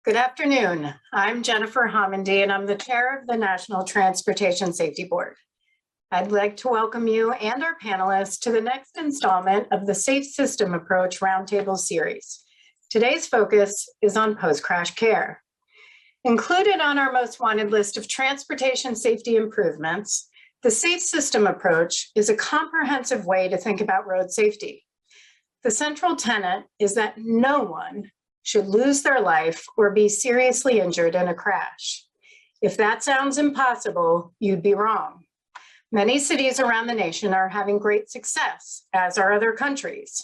Good afternoon. I'm Jennifer Homendy, and I'm the chair of the National Transportation Safety Board. I'd like to welcome you and our panelists to the next installment of the Safe System Approach Roundtable series. Today's focus is on post-crash care. Included on our most wanted list of transportation safety improvements, the Safe System Approach is a comprehensive way to think about road safety. The central tenet is that no one should lose their life or be seriously injured in a crash. If that sounds impossible, you'd be wrong. Many cities around the nation are having great success, as are other countries,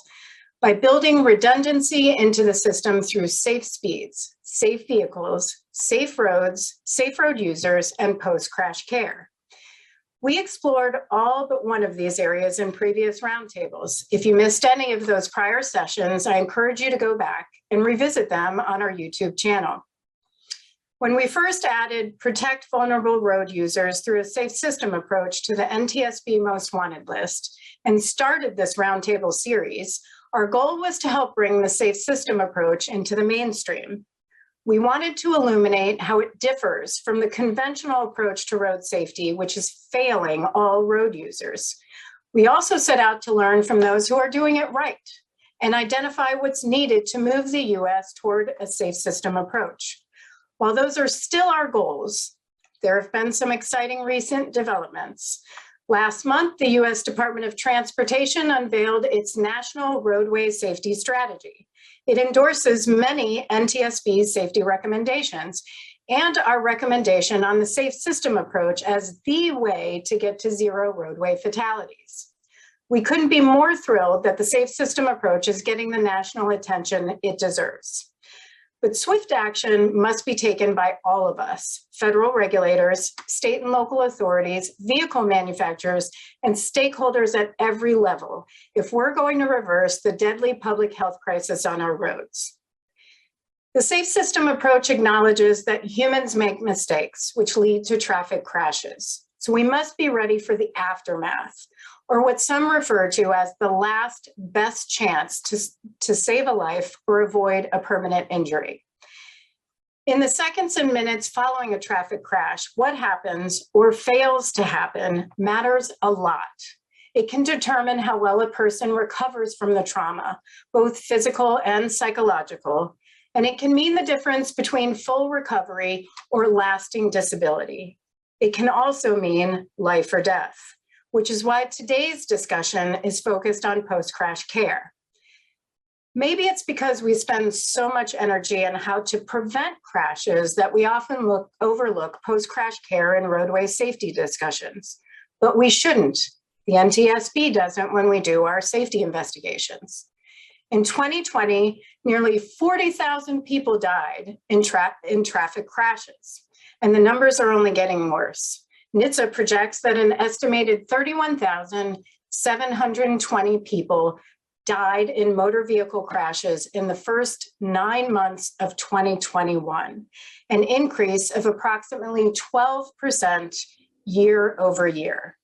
by building redundancy into the system through safe speeds, safe vehicles, safe roads, safe road users, and post-crash care. We explored all but one of these areas in previous roundtables. If you missed any of those prior sessions, I encourage you to go back and revisit them on our YouTube channel. When we first added protect vulnerable road users through a safe system approach to the NTSB most wanted list and started this roundtable series, our goal was to help bring the safe system approach into the mainstream. We wanted to illuminate how it differs from the conventional approach to road safety, which is failing all road users. We also set out to learn from those who are doing it right and identify what's needed to move the US toward a safe system approach. While those are still our goals, there have been some exciting recent developments. Last month, the US Department of Transportation unveiled its National Roadway Safety Strategy. It endorses many NTSB safety recommendations and our recommendation on the safe system approach as the way to get to zero roadway fatalities. We couldn't be more thrilled that the safe system approach is getting the national attention it deserves. But swift action must be taken by all of us, federal regulators, state and local authorities, vehicle manufacturers, and stakeholders at every level if we're going to reverse the deadly public health crisis on our roads. The safe system approach acknowledges that humans make mistakes, which lead to traffic crashes. So we must be ready for the aftermath, or what some refer to as the last best chance to save a life or avoid a permanent injury. In the seconds and minutes following a traffic crash, what happens or fails to happen matters a lot. It can determine how well a person recovers from the trauma, both physical and psychological, and it can mean the difference between full recovery or lasting disability. It can also mean life or death, which is why today's discussion is focused on post-crash care. Maybe it's because we spend so much energy on how to prevent crashes that we often overlook post-crash care and roadway safety discussions, but we shouldn't. The NTSB doesn't when we do our safety investigations. In 2020, nearly 40,000 people died in traffic crashes, and the numbers are only getting worse. NHTSA projects that an estimated 31,720 people died in motor vehicle crashes in the first 9 months of 2021, an increase of approximately 12% year over year.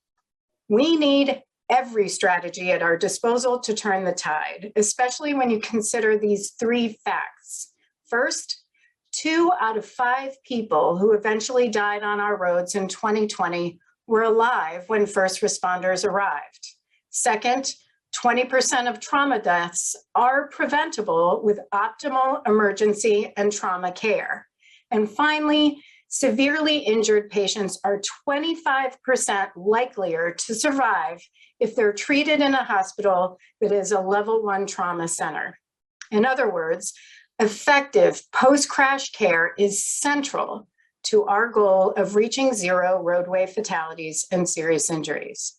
We need every strategy at our disposal to turn the tide, especially when you consider these three facts. First, 2 out of 5 people who eventually died on our roads in 2020 were alive when first responders arrived. Second, 20% of trauma deaths are preventable with optimal emergency and trauma care. And finally, severely injured patients are 25% likelier to survive if they're treated in a hospital that is a level 1 trauma center. In other words, effective post-crash care is central to our goal of reaching zero roadway fatalities and serious injuries.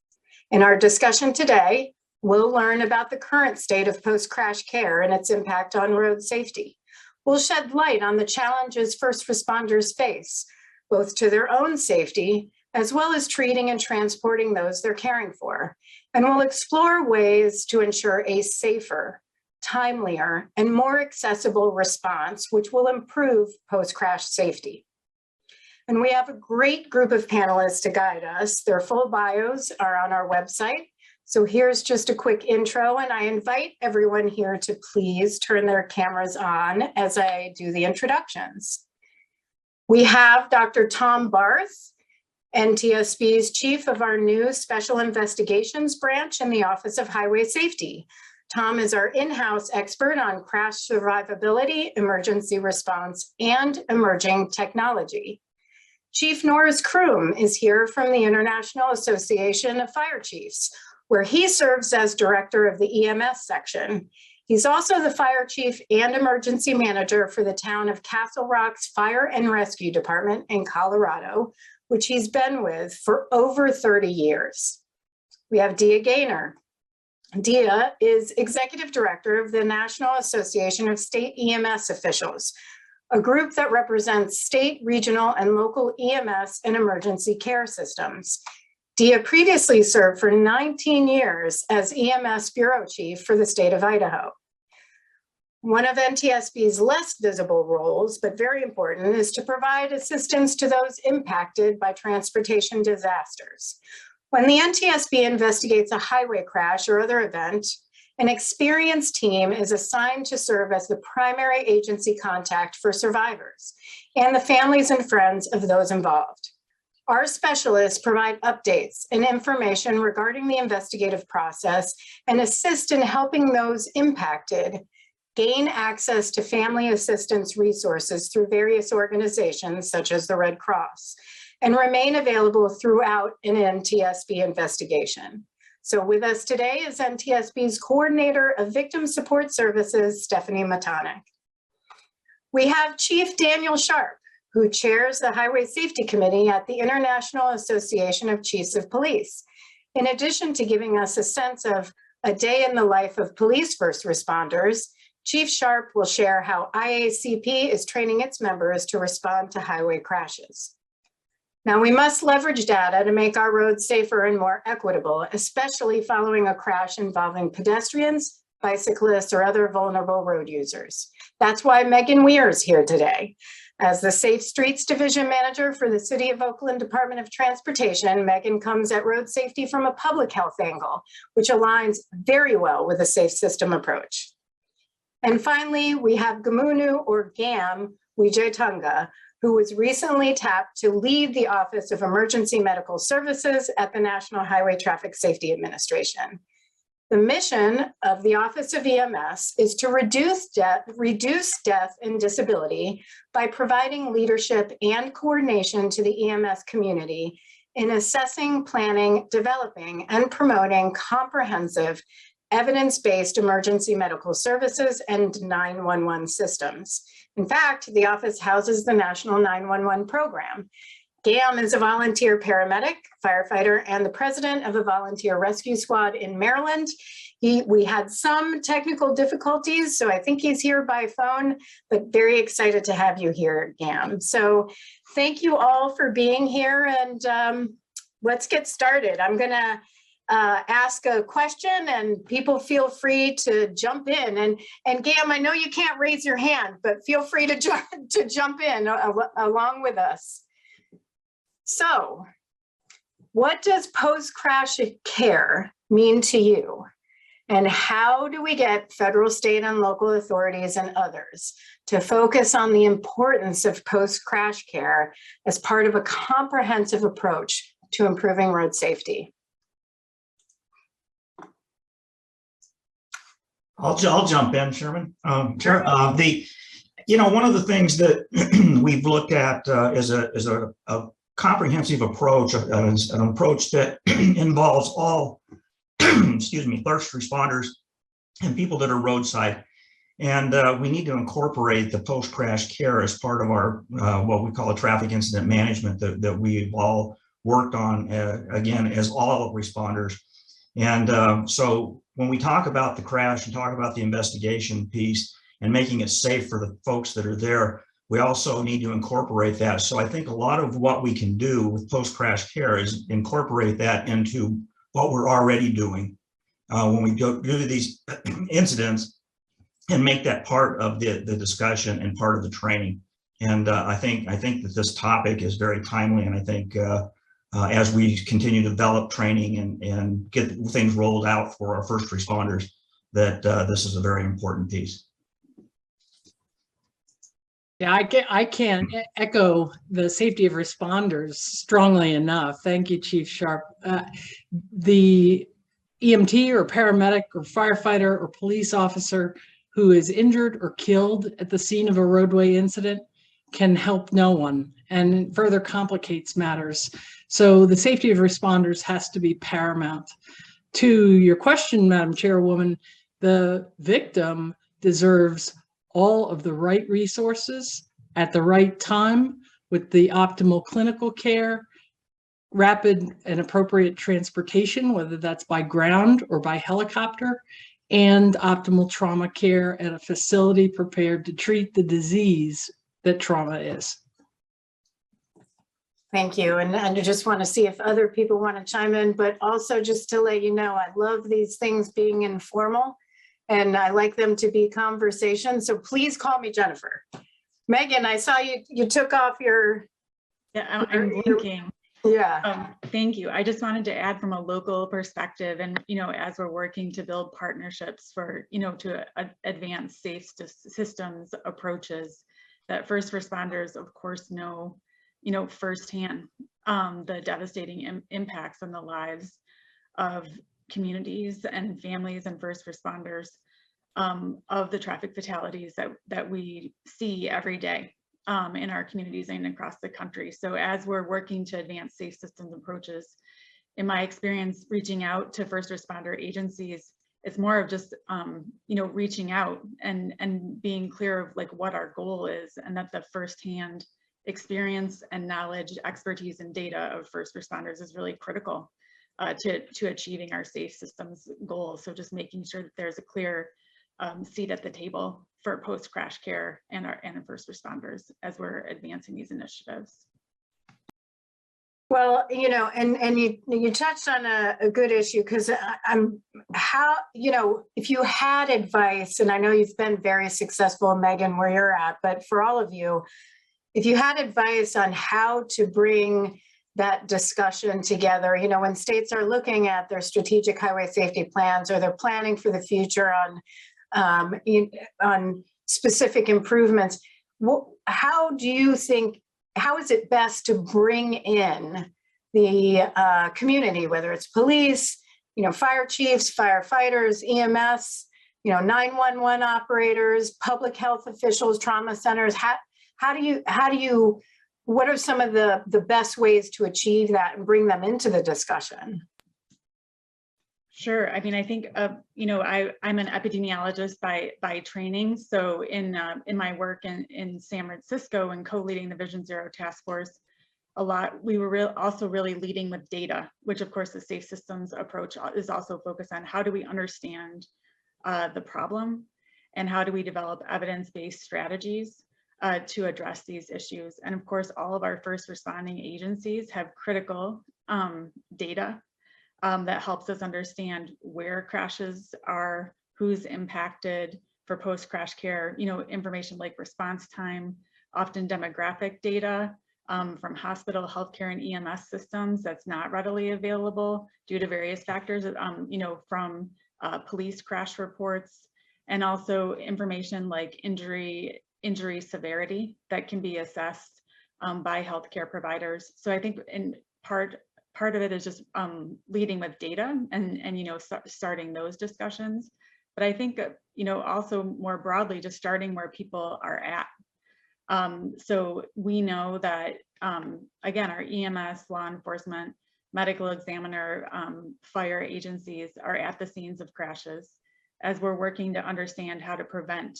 In our discussion today, we'll learn about the current state of post-crash care and its impact on road safety. We'll shed light on the challenges first responders face, both to their own safety, as well as treating and transporting those they're caring for. And we'll explore ways to ensure a safer, timelier, and more accessible response, which will improve post-crash safety. And we have a great group of panelists to guide us. Their full bios are on our website, So here's just a quick intro, and I invite everyone here to please turn their cameras on as I do the introductions. We have Dr. Tom Barth, NTSB's chief of our new Special Investigations branch in the Office of Highway Safety. Tom is our in-house expert on crash survivability, emergency response, and emerging technology. Chief Norris Kroom is here from the International Association of Fire Chiefs, where he serves as director of the EMS section. He's also the fire chief and emergency manager for the town of Castle Rock's Fire and Rescue Department in Colorado, which he's been with for over 30 years. We have Dia Gaynor. Dia is executive director of the National Association of State EMS Officials, a group that represents state, regional, and local EMS and emergency care systems. Dia previously served for 19 years as EMS bureau chief for the state of Idaho. One of NTSB's less visible roles, but very important, is to provide assistance to those impacted by transportation disasters. When the NTSB investigates a highway crash or other event, an experienced team is assigned to serve as the primary agency contact for survivors and the families and friends of those involved. Our specialists provide updates and information regarding the investigative process and assist in helping those impacted gain access to family assistance resources through various organizations such as the Red Cross, and remain available throughout an NTSB investigation. So with us today is NTSB's Coordinator of Victim Support Services, Stephanie Matanek. We have Chief Daniel Sharp, who chairs the Highway Safety Committee at the International Association of Chiefs of Police. In addition to giving us a sense of a day in the life of police first responders, Chief Sharp will share how IACP is training its members to respond to highway crashes. Now, we must leverage data to make our roads safer and more equitable, especially following a crash involving pedestrians, bicyclists, or other vulnerable road users. That's why Megan Weir is here today. As the Safe Streets Division Manager for the City of Oakland Department of Transportation, Megan comes at road safety from a public health angle, which aligns very well with a safe system approach. And finally, we have Gamunu, or Gam, Wijetunga, who was recently tapped to lead the Office of Emergency Medical Services at the National Highway Traffic Safety Administration. The mission of the Office of EMS is to reduce death and disability by providing leadership and coordination to the EMS community in assessing, planning, developing, and promoting comprehensive evidence-based emergency medical services and 911 systems. In fact, the office houses the National 911 program. GAM is a volunteer paramedic, firefighter, and the president of a volunteer rescue squad in Maryland. We had some technical difficulties, so I think he's here by phone, but very excited to have you here, GAM. So thank you all for being here, and let's get started. I'm gonna ask a question and people feel free to jump in. And Gam, I know you can't raise your hand, but feel free to jump in along with us. So what does post-crash care mean to you? And how do we get federal, state, and local authorities and others to focus on the importance of post-crash care as part of a comprehensive approach to improving road safety? I'll jump in, Sherman. Sure. One of the things that we've looked at is a comprehensive approach, an approach that involves all, first responders and people that are roadside. And we need to incorporate the post-crash care as part of our, what we call a traffic incident management that we've all worked on, again, as all responders. And so when we talk about the crash and talk about the investigation piece and making it safe for the folks that are there, we also need to incorporate that. So I think a lot of what we can do with post-crash care is incorporate that into what we're already doing when we go do these incidents and make that part of the discussion and part of the training. And I think that this topic is very timely, and I think as we continue to develop training and get things rolled out for our first responders, that this is a very important piece. Yeah, I can't echo the safety of responders strongly enough. Thank you, Chief Sharp. The EMT or paramedic or firefighter or police officer who is injured or killed at the scene of a roadway incident can help no one and further complicates matters. So the safety of responders has to be paramount. To your question, Madam Chairwoman, the victim deserves all of the right resources at the right time with the optimal clinical care, rapid and appropriate transportation, whether that's by ground or by helicopter, and optimal trauma care at a facility prepared to treat the disease that trauma is. Thank you. And I just want to see if other people want to chime in, but also just to let you know, I love these things being informal and I like them to be conversations. So please call me Jennifer. Megan, I saw you took off your. Yeah, I'm blinking. Yeah. Thank you. I just wanted to add from a local perspective, and as we're working to build partnerships for to advance safe systems approaches, that first responders, of course, know firsthand the devastating impacts on the lives of communities and families and first responders of the traffic fatalities that we see every day in our communities and across the country. So as we're working to advance safe systems approaches, in my experience, reaching out to first responder agencies, it's more of just reaching out and being clear of like what our goal is, and that the firsthand experience and knowledge, expertise, and data of first responders is really critical to achieving our safe systems goals. So just making sure that there's a clear seat at the table for post-crash care and the first responders as we're advancing these initiatives. Well, and you touched on a good issue, because if you had advice, and I know you've been very successful, Megan, where you're at, but for all of you, if you had advice on how to bring that discussion together, when states are looking at their strategic highway safety plans, or they're planning for the future on specific improvements, how do you think, how is it best to bring in the community, whether it's police, fire chiefs, firefighters, EMS, 911 operators, public health officials, trauma centers? What are some of the best ways to achieve that and bring them into the discussion? Sure. I mean, I think, I'm an epidemiologist by training. So in my work in San Francisco and co-leading the Vision Zero Task Force, we were also really leading with data, which of course the safe systems approach is also focused on. How do we understand the problem, and how do we develop evidence-based strategies to address these issues? And of course, all of our first responding agencies have critical data that helps us understand where crashes are, who's impacted for post-crash care, information like response time, often demographic data from hospital, healthcare, and EMS systems that's not readily available due to various factors, from police crash reports, and also information like injury severity that can be assessed by healthcare providers. So I think in part of it is just leading with data and starting those discussions. But I think also more broadly, just starting where people are at. So we know that again, our EMS, law enforcement, medical examiner, fire agencies are at the scenes of crashes as we're working to understand how to prevent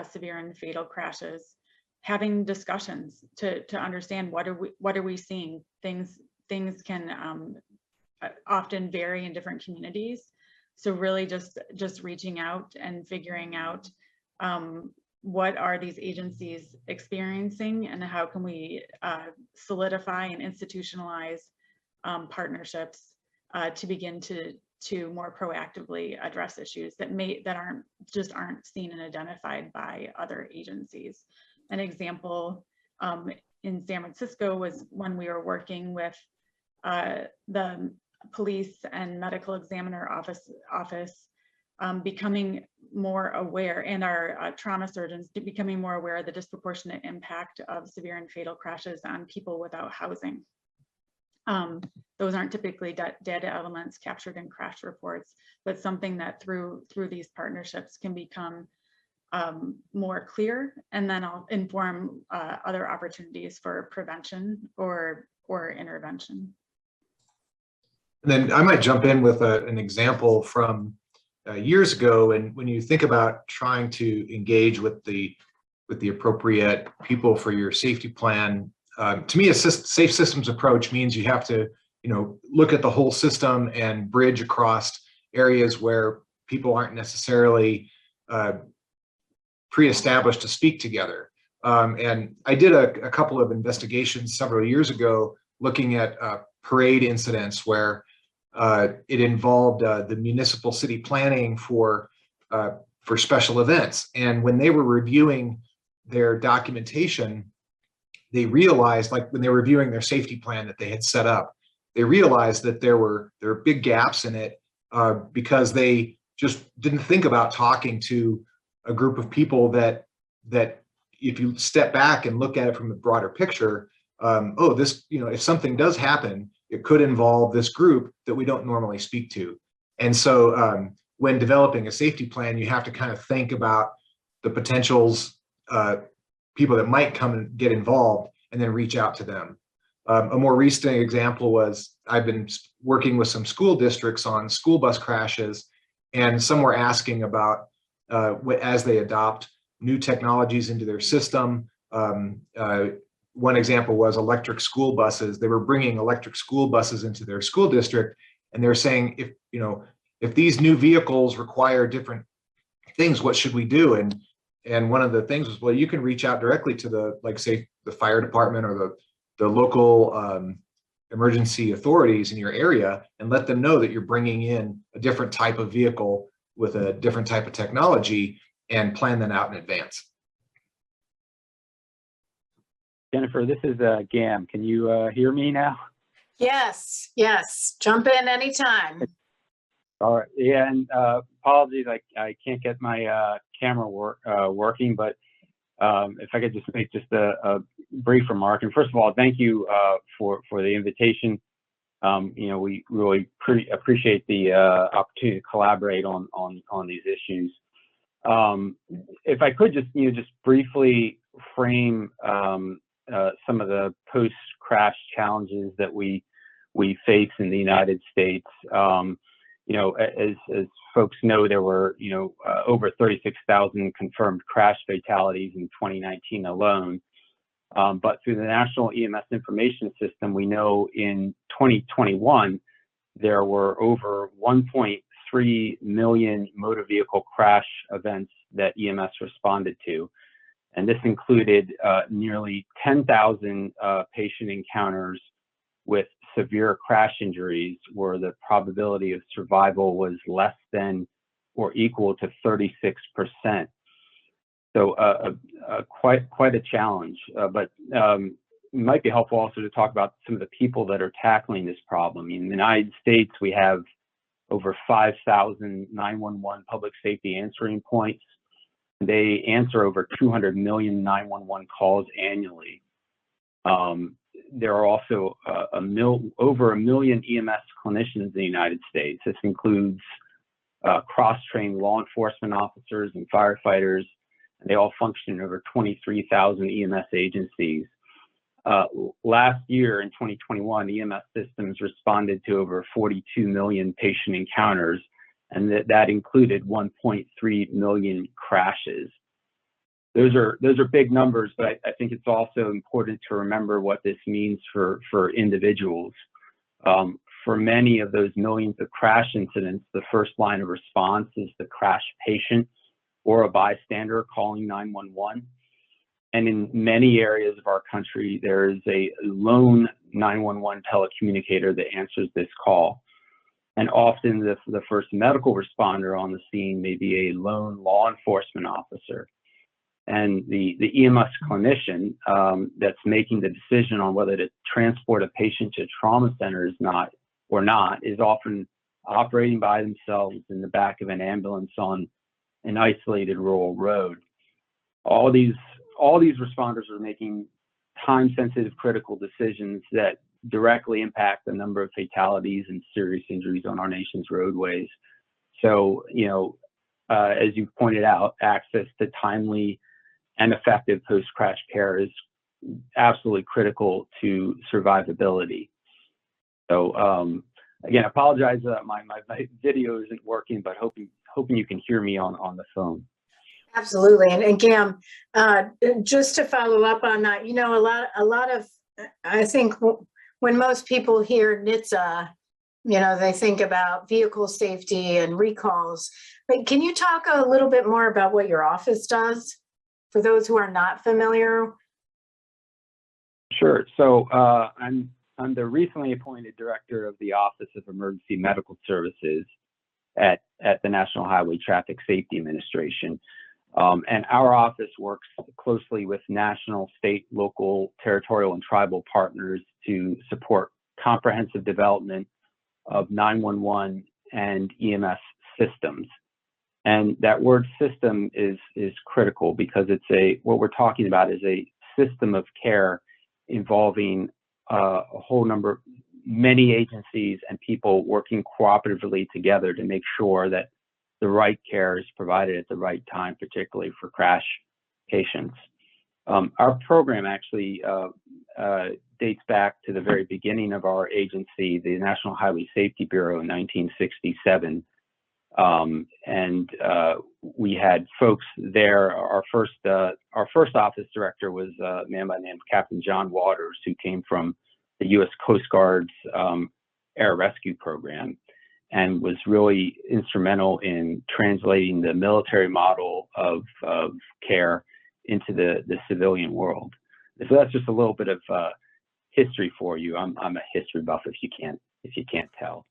severe and fatal crashes, having discussions to understand what are we seeing. Things can often vary in different communities. So really just reaching out and figuring out what are these agencies experiencing, and how can we solidify and institutionalize partnerships to begin to more proactively address issues that aren't seen and identified by other agencies. An example in San Francisco was when we were working with the police and medical examiner office becoming more aware, and our trauma surgeons becoming more aware of the disproportionate impact of severe and fatal crashes on people without housing. Those aren't typically data elements captured in crash reports, but something that through these partnerships can become more clear, and then I'll inform other opportunities for prevention or intervention. And then I might jump in with an example from years ago. And when you think about trying to engage with the appropriate people for your safety plan, to me, a safe systems approach means you have to, look at the whole system and bridge across areas where people aren't necessarily pre-established to speak together. And I did a couple of investigations several years ago looking at parade incidents where it involved the municipal city planning for special events. And when they were reviewing their documentation, they realized, like when they were reviewing their safety plan that they had set up, they realized that there were big gaps in it because they just didn't think about talking to a group of people that if you step back and look at it from the broader picture, this, if something does happen, it could involve this group that we don't normally speak to. And so when developing a safety plan, you have to kind of think about the potentials, people that might come and get involved, and then reach out to them. A more recent example was I've been working with some school districts on school bus crashes, and some were asking about as they adopt new technologies into their system. One example was electric school buses. They were bringing electric school buses into their school district, and they're saying, if these new vehicles require different things, what should we do? And one of the things was, well, you can reach out directly to the fire department or the local emergency authorities in your area and let them know that you're bringing in a different type of vehicle with a different type of technology, and plan that out in advance. Jennifer, this is Gam. Can you hear me now? Yes, jump in anytime. All right. Yeah, and apologies, I can't get my camera working, but if I could just make just a brief remark. And first of all, thank you for the invitation. We really appreciate the opportunity to collaborate on these issues. If I could just briefly frame some of the post-crash challenges that we face in the United States. As folks know, there were over 36,000 confirmed crash fatalities in 2019 alone. But through the National EMS Information System, we know in 2021 there were over 1.3 million motor vehicle crash events that EMS responded to. And this included nearly 10,000 patient encounters with severe crash injuries where the probability of survival was less than or equal to 36%. So quite a challenge, but it might be helpful also to talk about some of the people that are tackling this problem. In the United States, we have over 5,000 911 public safety answering points. They answer over 200 million 911 calls annually. There are also over a million EMS clinicians in the United States. This includes cross-trained law enforcement officers and firefighters, and they all function in over 23,000 EMS agencies. Last year in 2021, EMS systems responded to over 42 million patient encounters, and that included 1.3 million crashes. Those are big numbers, but I think it's also important to remember what this means for individuals. For many of those millions of crash incidents, the first line of response is the crash patient or a bystander calling 911. And in many areas of our country, there is a lone 911 telecommunicator that answers this call. And often the first medical responder on the scene may be a lone law enforcement officer. And the EMS clinician that's making the decision on whether to transport a patient to trauma center is often operating by themselves in the back of an ambulance on an isolated rural road. All these responders are making time-sensitive, critical decisions that directly impact the number of fatalities and serious injuries on our nation's roadways. So, as you pointed out, access to timely and effective post-crash care is absolutely critical to survivability. So, again, I apologize, my video isn't working, but hoping you can hear me on the phone. Absolutely. And Gam, just to follow up on that, a lot of, I think when most people hear NHTSA, they think about vehicle safety and recalls. But can you talk a little bit more about what your office does for those who are not familiar? Sure. So I'm the recently appointed director of the Office of Emergency Medical Services at the National Highway Traffic Safety Administration. And our office works closely with national, state, local, territorial, and tribal partners to support comprehensive development of 911 and EMS systems. And that word system is critical because what we're talking about is a system of care involving many agencies and people working cooperatively together to make sure that the right care is provided at the right time, particularly for crash patients. Our program actually dates back to the very beginning of our agency, the National Highway Safety Bureau in 1967. And we had folks there. Our first office director was a man by the name of Captain John Waters, who came from the U.S. Coast Guard's air rescue program, and was really instrumental in translating the military model of care into the civilian world. So that's just a little bit of history for you. I'm a history buff if you can't tell.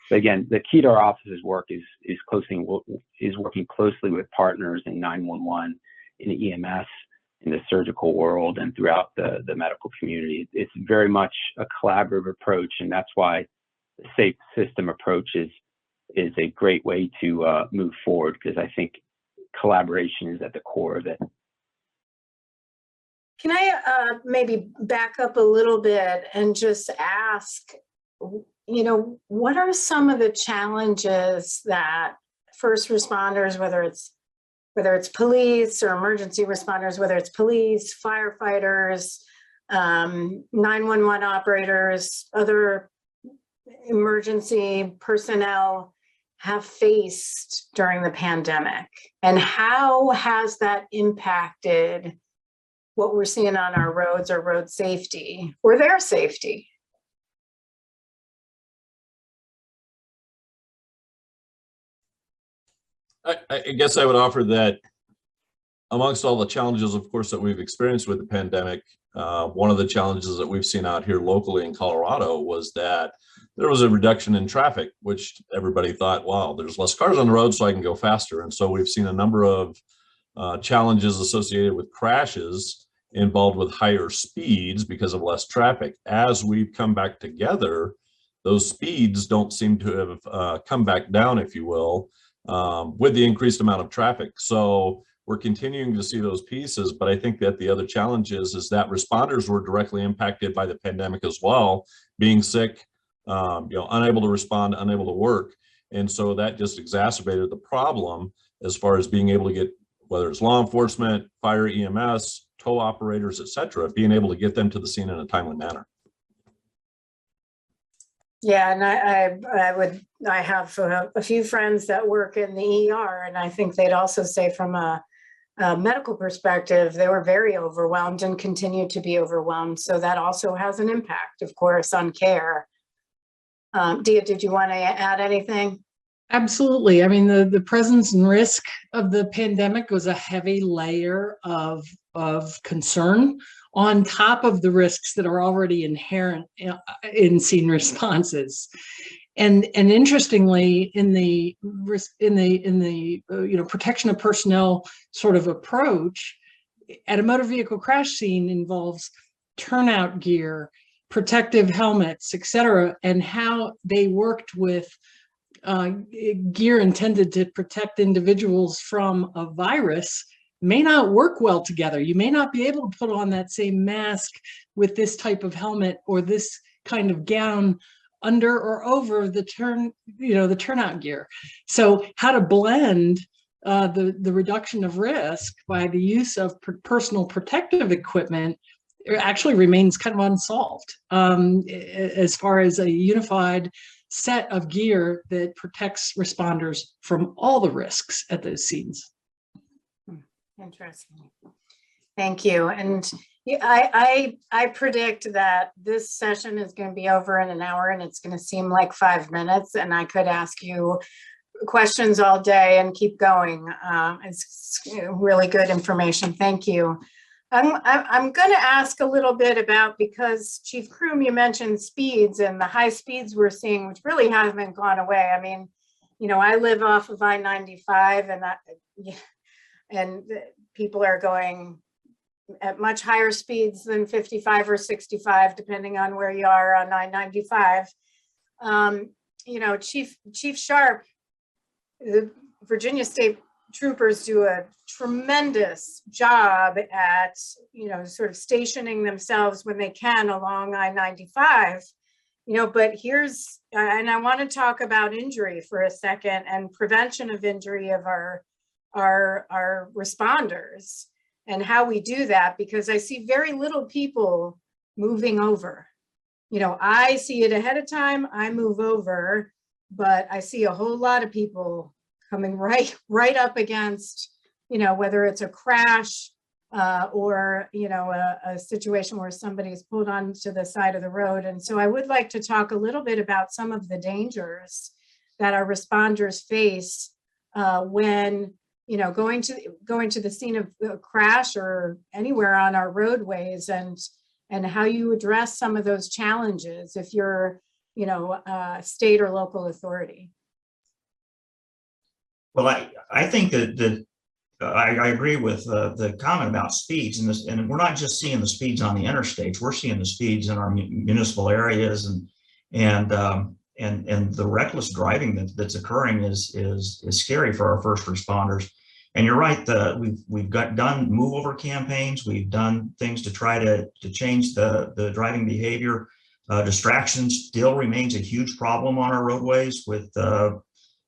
But again, the key to our office's work is working closely with partners in 911, in EMS, in the surgical world, and throughout the medical community. It's very much a collaborative approach, and that's why the safe system approach is a great way to move forward, because I think collaboration is at the core of it. Can I maybe back up a little bit and just ask, what are some of the challenges that first responders, whether it's police or emergency responders, whether it's police, firefighters, 911 operators, other emergency personnel have faced during the pandemic? And how has that impacted what we're seeing on our roads or road safety or their safety? I guess I would offer that amongst all the challenges, of course, that we've experienced with the pandemic, one of the challenges that we've seen out here locally in Colorado was that there was a reduction in traffic, which everybody thought, wow, there's less cars on the road, so I can go faster. And so we've seen a number of challenges associated with crashes involved with higher speeds because of less traffic. As we've come back together, those speeds don't seem to have come back down, if you will, with the increased amount of traffic. So we're continuing to see those pieces, but I think that the other challenge is that responders were directly impacted by the pandemic as well, being sick, unable to respond, unable to work. And so that just exacerbated the problem as far as being able to get, whether it's law enforcement, fire, EMS, tow operators, et cetera, being able to get them to the scene in a timely manner. Yeah, and I have a few friends that work in the ER, and I think they'd also say from a medical perspective, they were very overwhelmed and continue to be overwhelmed. So that also has an impact, of course, on care. Dia, did you want to add anything? Absolutely. I mean, the presence and risk of the pandemic was a heavy layer of concern on top of the risks that are already inherent in scene responses. And interestingly, in the protection of personnel sort of approach, at a motor vehicle crash scene involves turnout gear, protective helmets, etc., and how they worked with gear intended to protect individuals from a virus may not work well together. You may not be able to put on that same mask with this type of helmet or this kind of gown under or over the turnout gear. So how to blend the reduction of risk by the use of personal protective equipment actually remains kind of unsolved as far as a unified set of gear that protects responders from all the risks at those scenes. Interesting. Thank you. And I predict that this session is going to be over in an hour and it's going to seem like 5 minutes, and I could ask you questions all day and keep going. It's really good information. Thank you. I'm going to ask a little bit about, because Chief Kroom, you mentioned speeds and the high speeds we're seeing, which really haven't gone away. I mean, I live off of I-95 and people are going at much higher speeds than 55 or 65, depending on where you are on I-95. Chief Sharp, the Virginia State Troopers do a tremendous job at, sort of stationing themselves when they can along I-95, but and I want to talk about injury for a second and prevention of injury of our responders and how we do that, because I see very little people moving over. I see it ahead of time, I move over, but I see a whole lot of people coming right up against, whether it's a crash or, a situation where somebody is pulled onto the side of the road. And so I would like to talk a little bit about some of the dangers that our responders face when, going to the scene of a crash or anywhere on our roadways, and how you address some of those challenges if you're, state or local authority. Well, I think that I agree with the comment about speeds, and we're not just seeing the speeds on the interstates. We're seeing the speeds in our municipal areas, and the reckless driving that's occurring is scary for our first responders. And you're right, we've done move over campaigns. We've done things to try to change the driving behavior. Distractions still remains a huge problem on our roadways with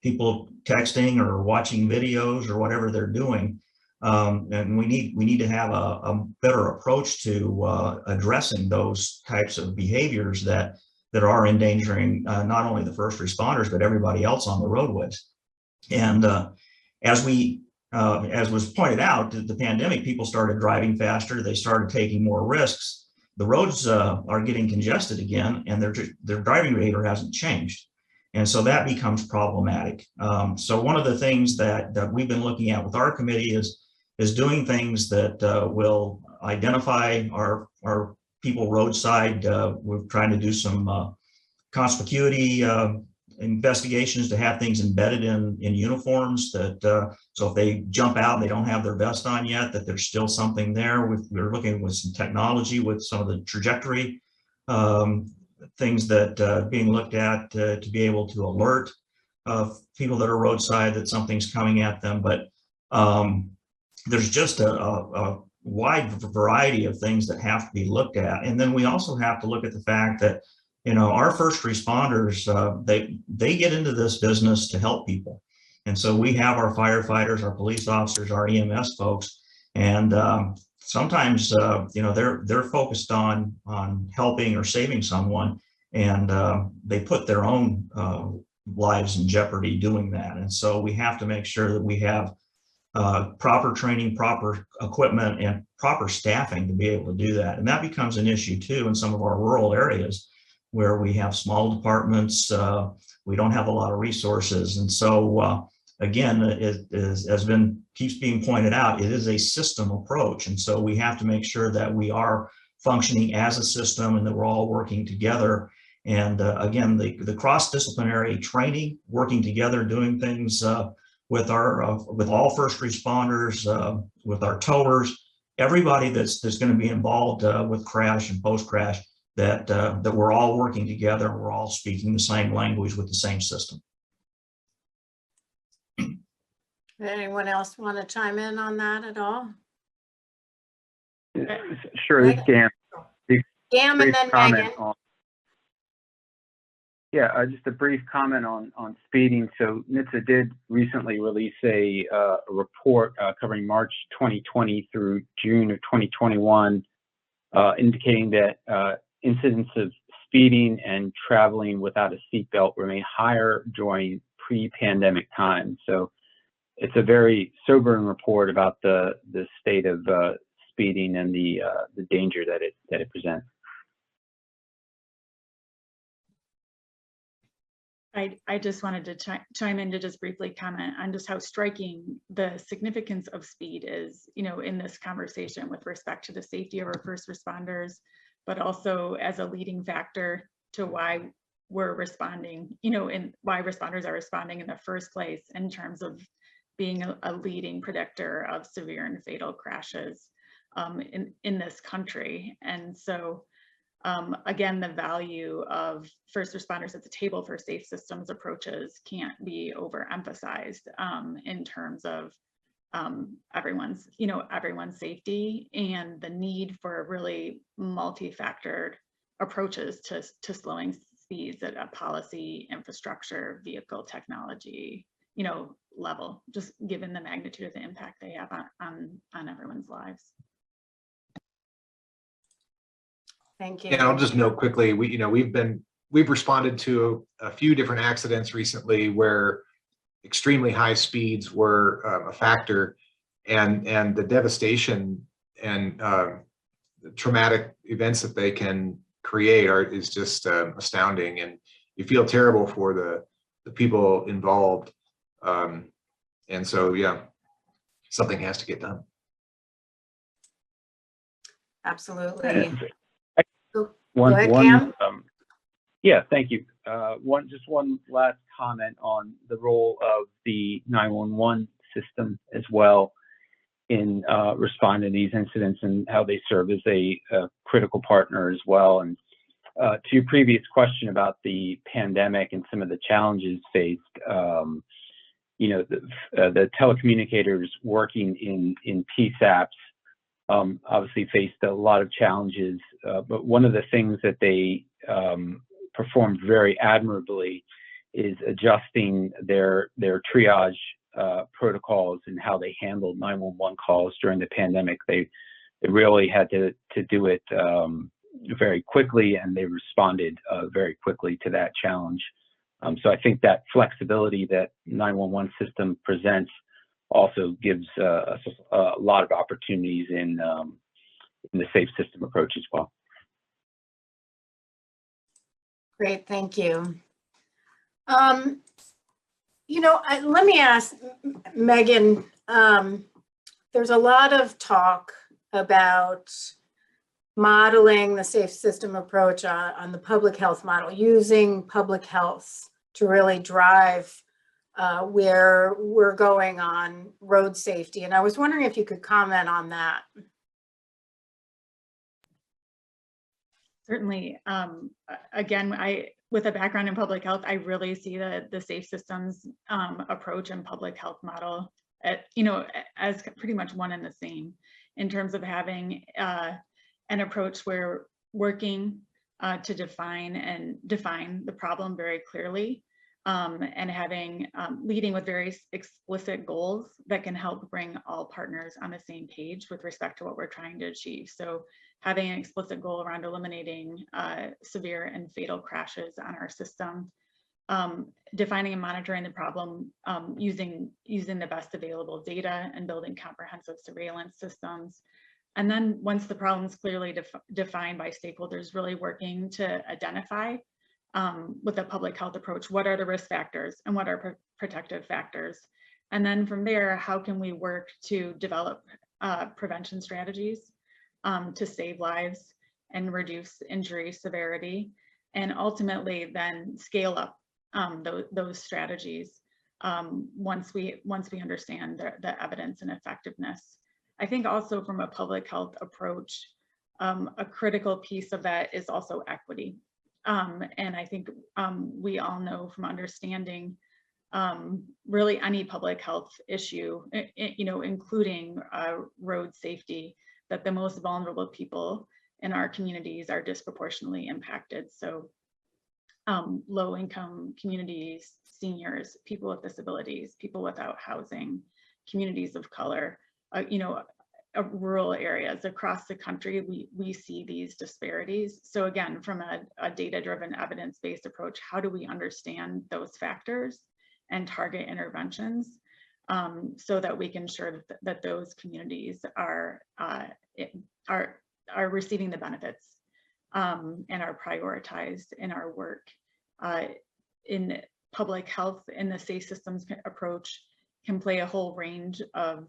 people texting or watching videos or whatever they're doing. And we need to have a better approach to addressing those types of behaviors that are endangering not only the first responders, but everybody else on the roadways. And as was pointed out, the pandemic, people started driving faster. They started taking more risks. The roads are getting congested again, and their driving behavior hasn't changed. And so that becomes problematic. So one of the things that we've been looking at with our committee is doing things that will identify our people roadside. We're trying to do some conspicuity investigations to have things embedded in uniforms that so if they jump out and they don't have their vest on yet, that there's still something there. We're looking with some technology with some of the trajectory things that being looked at to be able to alert people that are roadside that something's coming at them. But there's just a wide variety of things that have to be looked at. And then we also have to look at the fact that, our first responders, they get into this business to help people. And so we have our firefighters, our police officers, our EMS folks, and sometimes, they're focused on helping or saving someone, and they put their own lives in jeopardy doing that. And so we have to make sure that we have proper training, proper equipment, and proper staffing to be able to do that. And that becomes an issue too in some of our rural areas where we have small departments, we don't have a lot of resources. And so again, it keeps being pointed out, it is a system approach. And so we have to make sure that we are functioning as a system and that we're all working together. And again, the cross-disciplinary training, working together, doing things with all first responders, with our towers, everybody that's going to be involved with crash and post crash, that we're all working together and we're all speaking the same language with the same system. Anyone else want to chime in on that at all? Sure, this is Gam. Gam and Brief then comment Megan. on- Yeah, just a brief comment on speeding. So NHTSA did recently release a report covering March 2020 through June of 2021, indicating that incidents of speeding and traveling without a seatbelt remain higher during pre-pandemic times. So it's a very sobering report about the state of speeding and the danger that it presents. I just wanted to chime in to just briefly comment on just how striking the significance of speed is, you know, in this conversation with respect to the safety of our first responders, but also as a leading factor to why we're responding, you know, and why responders are responding in the first place in terms of being a leading predictor of severe and fatal crashes in this country. And so again, the value of first responders at the table for safe systems approaches can't be overemphasized in terms of everyone's safety and the need for really multi-factored approaches to slowing speeds at a policy, infrastructure, vehicle technology, you know, level, just given the magnitude of the impact they have on everyone's lives. Thank you. And I'll just note quickly, we've responded to a few different accidents recently where extremely high speeds were a factor, and the devastation and the traumatic events that they can create is just astounding, and you feel terrible for the people involved. And so, yeah, something has to get done. Absolutely. One, ahead, Cam. yeah, thank you. Just one last comment on the role of the 911 system as well in responding to these incidents and how they serve as a critical partner as well. And to your previous question about the pandemic and some of the challenges faced, you know, the telecommunicators working in PSAPs obviously faced a lot of challenges, but one of the things that they performed very admirably is adjusting their triage protocols and how they handled 911 calls during the pandemic. They really had to do it very quickly, and they responded very quickly to that challenge. So I think that flexibility that 911 system presents also gives us a lot of opportunities in the safe system approach as well. Great, thank you. You know, let me ask Megan, there's a lot of talk about modeling the safe system approach on the public health model, using public health to really drive where we're going on road safety. And I was wondering if you could comment on that. Certainly. Again, with a background in public health, I really see the safe systems approach and public health model as pretty much one and the same in terms of having an approach where working to define the problem very clearly, and having leading with very explicit goals that can help bring all partners on the same page with respect to what we're trying to achieve. So having an explicit goal around eliminating severe and fatal crashes on our system, defining and monitoring the problem using the best available data and building comprehensive surveillance systems. And then once the problem is clearly defined by stakeholders, really working to identify with a public health approach, what are the risk factors and what are protective factors? And then from there, how can we work to develop prevention strategies to save lives and reduce injury severity, and ultimately then scale up those strategies once we understand the evidence and effectiveness. I think also from a public health approach, a critical piece of that is also equity. And I think we all know from understanding really any public health issue, including road safety, that the most vulnerable people in our communities are disproportionately impacted. So low income communities, seniors, people with disabilities, people without housing, communities of color, rural areas across the country, we see these disparities. So again, from a data-driven, evidence-based approach, how do we understand those factors and target interventions so that we can ensure that those communities are receiving the benefits and are prioritized in our work. In public health, in the safe systems approach, can play a whole range of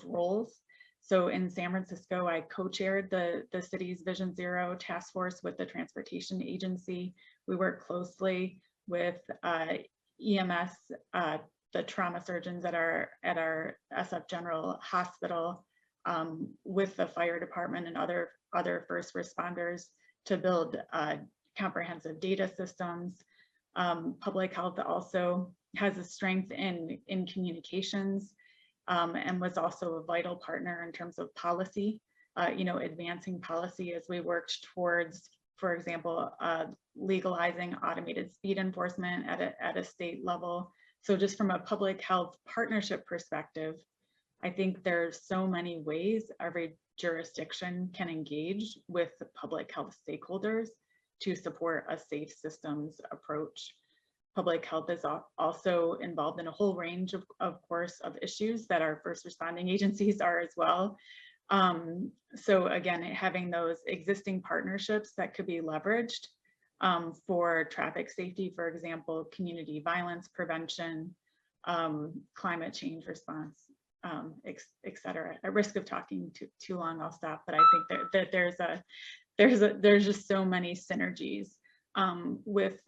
roles. So in San Francisco, I co-chaired the city's Vision Zero task force with the transportation agency. We work closely with EMS, the trauma surgeons at our SF General Hospital, with the fire department and other first responders to build comprehensive data systems. Public health also has a strength in communications and was also a vital partner in terms of policy, advancing policy as we worked towards, for example, legalizing automated speed enforcement at a state level. So just from a public health partnership perspective, I think there's so many ways every jurisdiction can engage with the public health stakeholders to support a safe systems approach. Public health is also involved in a whole range of course, of issues that our first responding agencies are as well. So again, having those existing partnerships that could be leveraged for traffic safety, for example, community violence prevention, climate change response, et cetera. At risk of talking too long, I'll stop, but I think that there's just so many synergies with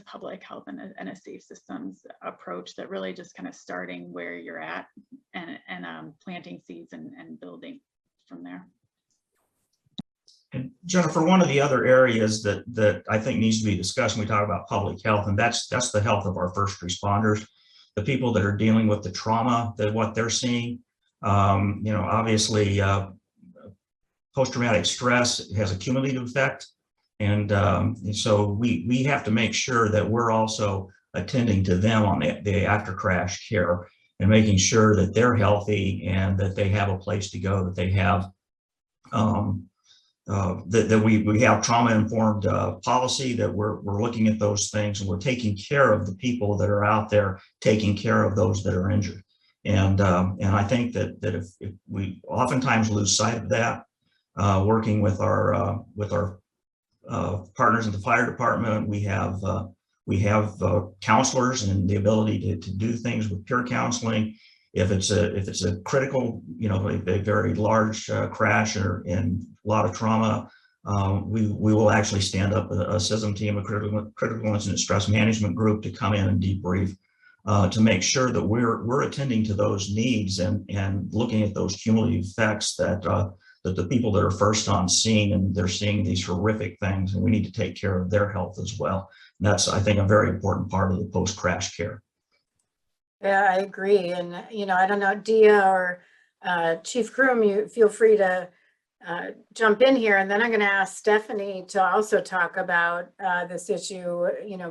public health and a safe systems approach that really just kind of starting where you're at and planting seeds and building from there. And Jennifer, one of the other areas that I think needs to be discussed when we talk about public health, and that's the health of our first responders, the people that are dealing with the trauma, what they're seeing. Obviously, post-traumatic stress has a cumulative effect. And so we have to make sure that we're also attending to them on the after crash care and making sure that they're healthy and that they have a place to go, that they have that we have trauma-informed policy, that we're looking at those things and we're taking care of the people that are out there, taking care of those that are injured. And I think that if we oftentimes lose sight of that, working with our partners in the fire department, we have counselors and the ability to do things with peer counseling. If it's a critical, a very large crash and a lot of trauma, we will actually stand up a CISM team, a critical incident stress management group, to come in and debrief to make sure that we're attending to those needs and looking at those cumulative effects that the people that are first on scene and they're seeing these horrific things, and we need to take care of their health as well. And that's, I think, a very important part of the post-crash care. Yeah, I agree. And, I don't know, Dia or Chief Kroom, you feel free to jump in here. And then I'm going to ask Stephanie to also talk about this issue,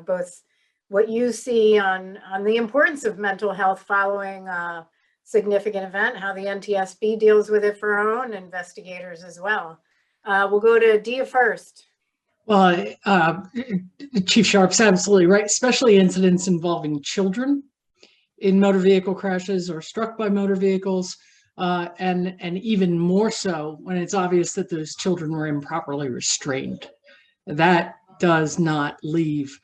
both what you see on the importance of mental health following a significant event, how the NTSB deals with it for our own investigators as well. We'll go to Dia first. Well, Chief Sharp's absolutely right, especially incidents involving children in motor vehicle crashes or struck by motor vehicles, and even more so when it's obvious that those children were improperly restrained. That does not leave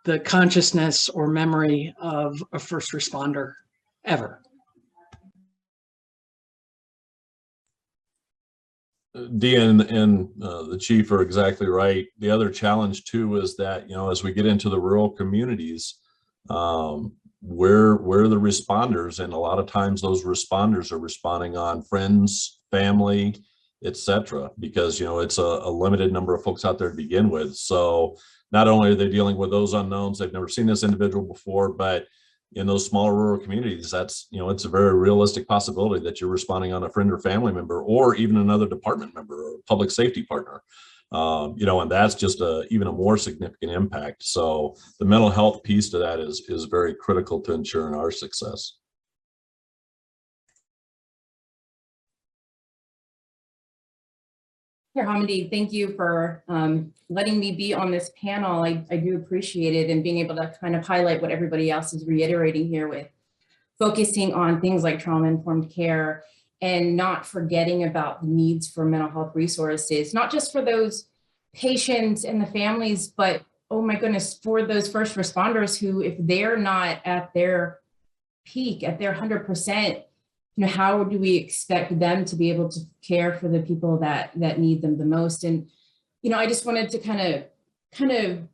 the consciousness or memory of a first responder ever. Dia and the chief are exactly right. The other challenge too is that, as we get into the rural communities, where are the responders? And a lot of times those responders are responding on friends, family, etc., because, you know, it's a limited number of folks out there to begin with. So not only are they dealing with those unknowns, they've never seen this individual before, but in those smaller rural communities, that's, you know, it's a very realistic possibility that you're responding on a friend or family member, or even another department member or public safety partner. You know, and that's just even a more significant impact. So the mental health piece to that is very critical to ensuring our success. Here, Homendy, thank you for letting me be on this panel. I do appreciate it, and being able to kind of highlight what everybody else is reiterating here with focusing on things like trauma-informed care and not forgetting about the needs for mental health resources, not just for those patients and the families, but oh my goodness, for those first responders who, if they're not at their peak, at their 100%, you know, how do we expect them to be able to care for the people that need them the most? And, you know, I just wanted to kind of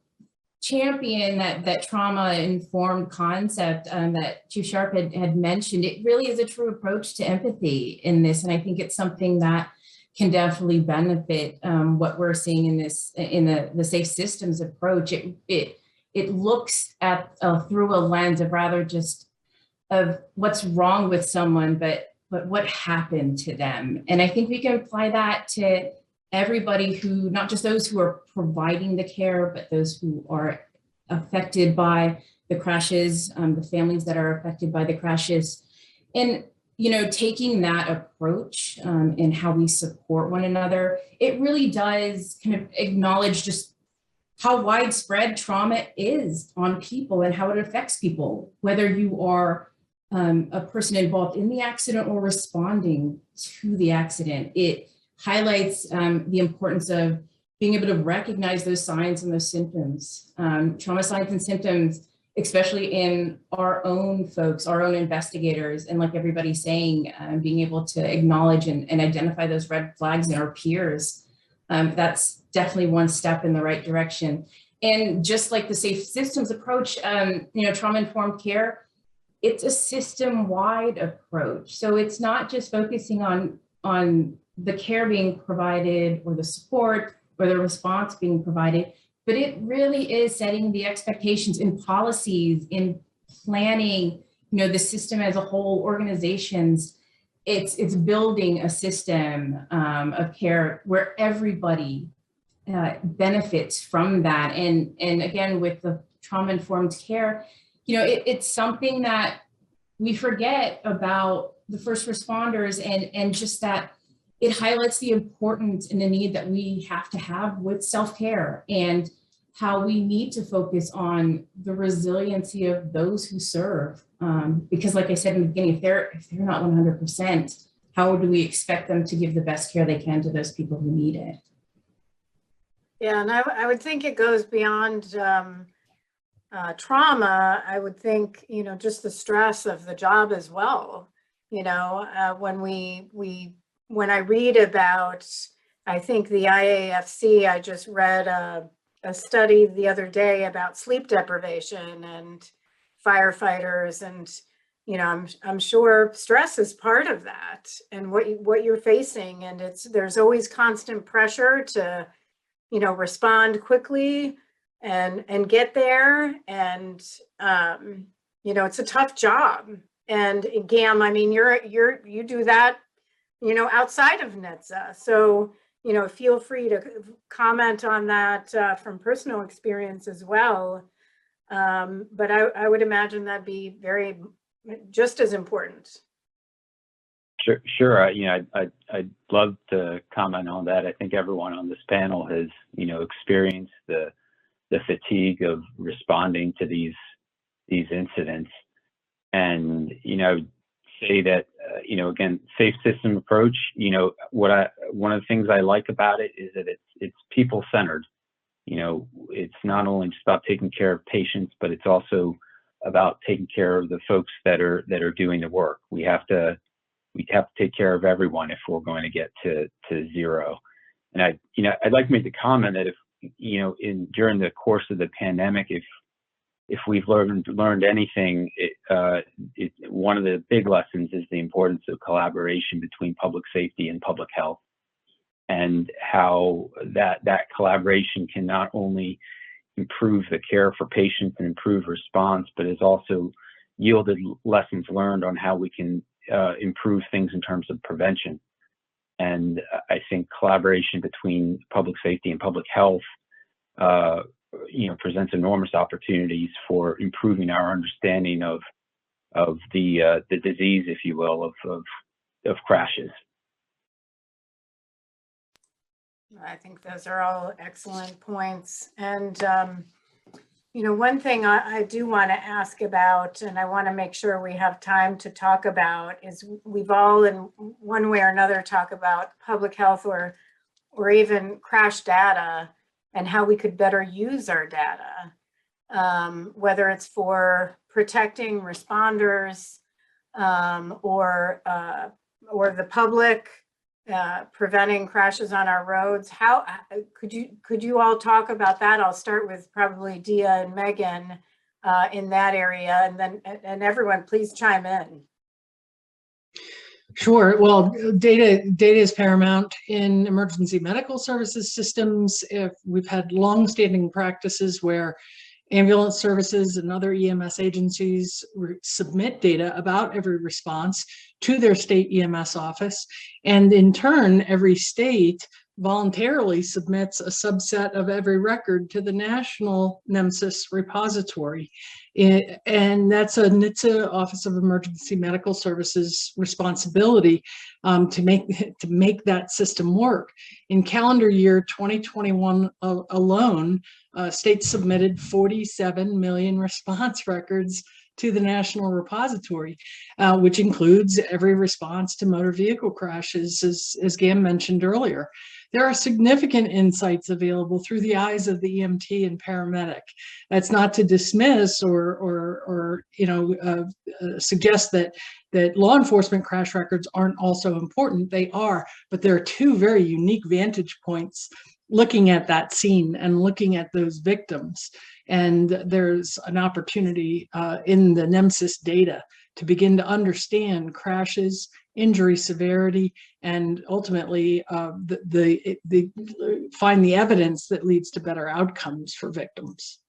champion that trauma-informed concept that Chief Sharp had mentioned. It really is a true approach to empathy in this, and I think it's something that can definitely benefit what we're seeing in this, in the safe systems approach. It looks at through a lens of rather just of what's wrong with someone, but what happened to them. And I think we can apply that to everybody who, not just those who are providing the care, but those who are affected by the crashes, the families that are affected by the crashes. And, you know, taking that approach in how we support one another, it really does kind of acknowledge just how widespread trauma is on people and how it affects people, whether you are a person involved in the accident or responding to the accident. It highlights the importance of being able to recognize those signs and those symptoms, trauma signs and symptoms, especially in our own folks, our own investigators, and like everybody's saying, being able to acknowledge and identify those red flags in our peers. That's definitely one step in the right direction. And just like the safe systems approach, you know, trauma-informed care, it's a system-wide approach. So it's not just focusing on the care being provided or the support or the response being provided, but it really is setting the expectations in policies, in planning, you know, the system as a whole, organizations. It's building a system of care where everybody benefits from that. And again, with the trauma-informed care, you know, it's something that we forget about the first responders, and just that it highlights the importance and the need that we have to have with self-care, and how we need to focus on the resiliency of those who serve. Because like I said in the beginning, if they're not 100%, how do we expect them to give the best care they can to those people who need it? Yeah, and I would think it goes beyond trauma. I would think, you know, just the stress of the job as well. You know, when I read about, I think the IAFC, I just read a study the other day about sleep deprivation and firefighters, and, you know, I'm sure stress is part of that and what you're facing. And there's always constant pressure to, you know, respond quickly and get there. And, you know, it's a tough job. And Gam, I mean, you do that, you know, outside of NHTSA. So, you know, feel free to comment on that from personal experience as well. But I would imagine that'd be just as important. Sure. You know, I'd love to comment on that. I think everyone on this panel has, you know, experienced the fatigue of responding to these incidents, and, you know, say that, you know, again, safe system approach, you know, one of the things I like about it is that it's people centered. You know, it's not only just about taking care of patients, but it's also about taking care of the folks that are doing the work. We have to take care of everyone if we're going to get to zero. And I'd like to make the comment that if, you know, during the course of the pandemic, if if we've learned anything, one of the big lessons is the importance of collaboration between public safety and public health, and how that collaboration can not only improve the care for patients and improve response, but has also yielded lessons learned on how we can improve things in terms of prevention. And I think collaboration between public safety and public health presents enormous opportunities for improving our understanding of the disease, if you will, of crashes. I think those are all excellent points. And, one thing I do want to ask about, and I want to make sure we have time to talk about, is we've all in one way or another talk about public health or even crash data and how we could better use our data, whether it's for protecting responders or the public, preventing crashes on our roads. How could you all talk about that? I'll start with probably Dia and Megan in that area, and then everyone please chime in. Sure. Well, data is paramount in emergency medical services systems. If we've had long-standing practices where ambulance services and other EMS agencies submit data about every response to their state EMS office, and in turn, every state voluntarily submits a subset of every record to the national NEMSIS repository. And that's a NHTSA Office of Emergency Medical Services responsibility to make that system work. In calendar year 2021 alone, states submitted 47 million response records to the national repository, which includes every response to motor vehicle crashes, as Gam mentioned earlier. There are significant insights available through the eyes of the EMT and paramedic. That's not to dismiss or suggest that law enforcement crash records aren't also important. They are, but there are two very unique vantage points looking at that scene and looking at those victims. And there's an opportunity in the NEMSIS data to begin to understand crashes, injury severity, and ultimately find the evidence that leads to better outcomes for victims.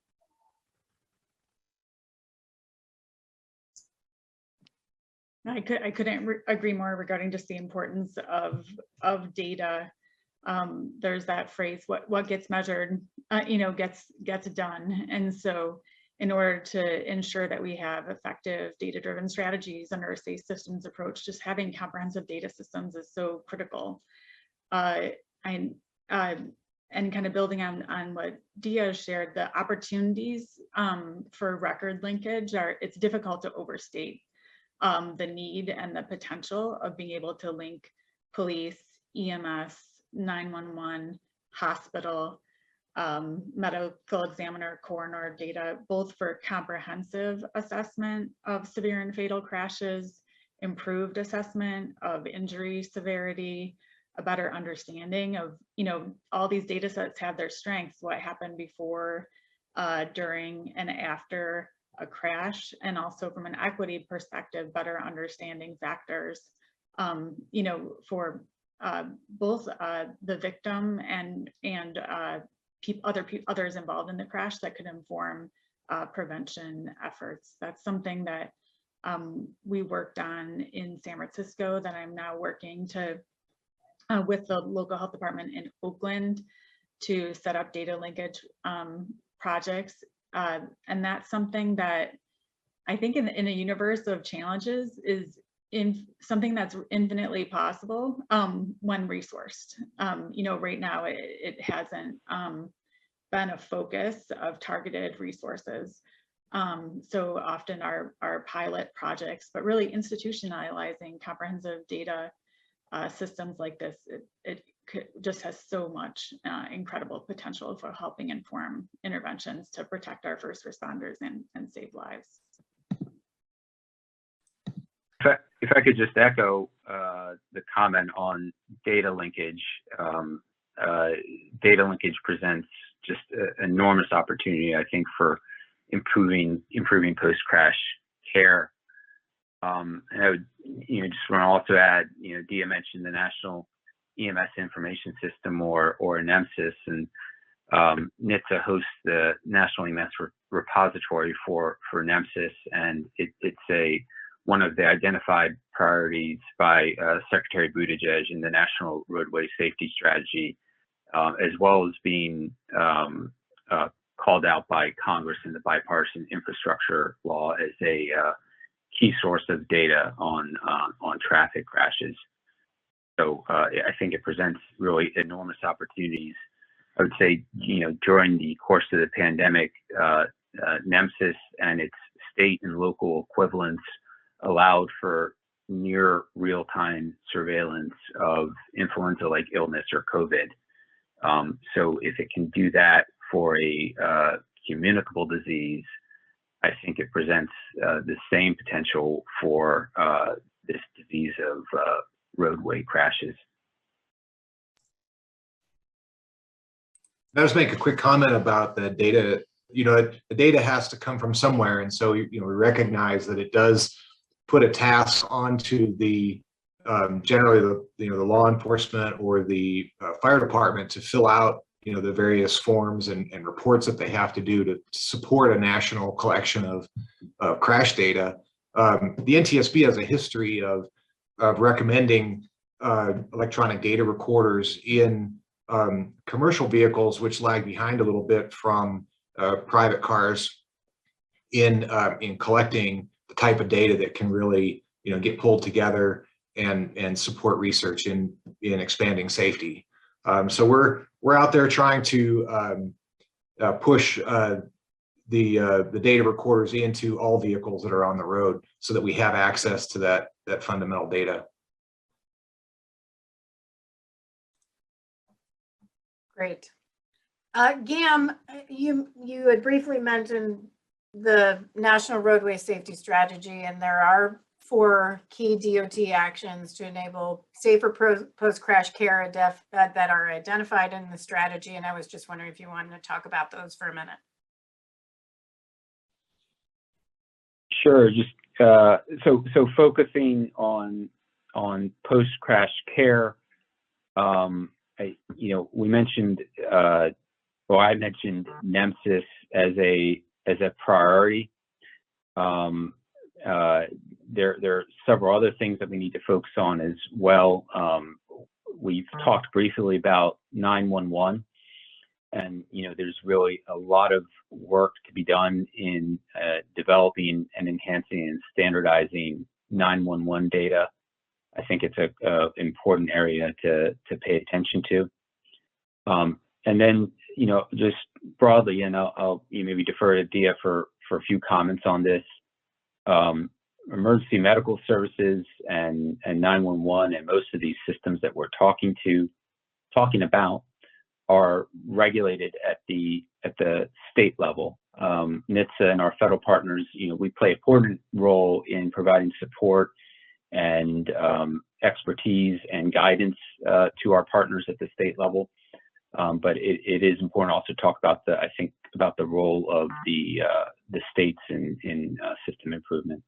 I couldn't agree more regarding just the importance of data. There's that phrase, what gets measured, gets done. And so in order to ensure that we have effective data-driven strategies under a safe systems approach, just having comprehensive data systems is so critical. And kind of building on what Dia shared, the opportunities for record linkage it's difficult to overstate the need and the potential of being able to link police, EMS, 911, hospital, medical examiner, coroner data, both for comprehensive assessment of severe and fatal crashes, improved assessment of injury severity, a better understanding of, all these data sets have their strengths, what happened before, during, and after a crash, and also from an equity perspective, better understanding factors, for both the victim and others involved in the crash that could inform prevention efforts. That's something that we worked on in San Francisco that I'm now working to with the local health department in Oakland to set up data linkage projects. And that's something that I think in a universe of challenges is something that's infinitely possible when resourced. Right now it hasn't been a focus of targeted resources. So often our pilot projects, but really institutionalizing comprehensive data systems like this, it just has so much incredible potential for helping inform interventions to protect our first responders and save lives. If I could just echo the comment on data linkage. Data linkage presents just an enormous opportunity, I think, for improving post-crash care. And I would, just want to also add, Dia mentioned the National EMS Information System or NEMSIS, and NHTSA hosts the National EMS Repository for NEMSIS, and it's one of the identified priorities by Secretary Buttigieg in the National Roadway Safety Strategy, as well as being called out by Congress in the bipartisan infrastructure law as a key source of data on traffic crashes. So I think it presents really enormous opportunities. I would say, during the course of the pandemic, NEMSIS and its state and local equivalents allowed for near real-time surveillance of influenza-like illness or COVID. So if it can do that for a communicable disease, I think it presents the same potential for this disease of roadway crashes. I'll just make a quick comment about the data. The data has to come from somewhere, and so we recognize that it does put a task onto the generally the law enforcement or the fire department to fill out the various forms and reports that they have to do to support a national collection of crash data. The NTSB has a history of recommending electronic data recorders in commercial vehicles, which lag behind a little bit from private cars in collecting the type of data that can really get pulled together and support research in expanding safety. So we're out there trying to push the data recorders into all vehicles that are on the road so that we have access to that fundamental data. Great. Gam, you had briefly mentioned the National Roadway Safety Strategy, and there are 4 key DOT actions to enable safer post-crash care that are identified in the strategy. And I was just wondering if you wanted to talk about those for a minute. Sure. Just so focusing on post-crash care. We mentioned, I mentioned NEMSIS as a priority. There are several other things that we need to focus on as well. We've talked briefly about 911, and there's really a lot of work to be done in developing and enhancing and standardizing 911 data. I think it's a important area to pay attention to. And then, just broadly, and I'll maybe defer to Dia for a few comments on this. Emergency medical services and 911 and most of these systems that we're talking about are regulated at the state level. NHTSA and our federal partners, we play an important role in providing support and expertise and guidance to our partners at the state level. But it is important also to talk about the role of the states in system improvement.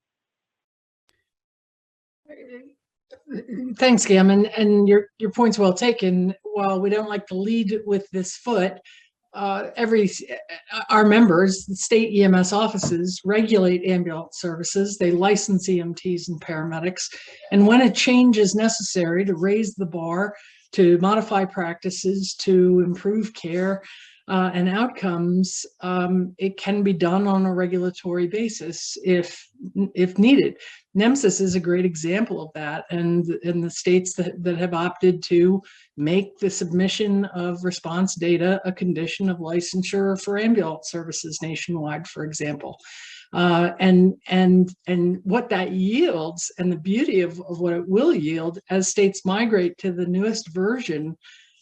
Thanks, Gam, and your point's well taken. While we don't like to lead with this foot, our members, the state EMS offices, regulate ambulance services. They license EMTs and paramedics, and when a change is necessary to raise the bar, to modify practices, to improve care and outcomes, it can be done on a regulatory basis if needed. NEMSIS is a great example of that, and in the states that have opted to make the submission of response data a condition of licensure for ambulance services nationwide, for example. And what that yields, and the beauty of what it will yield as states migrate to the newest version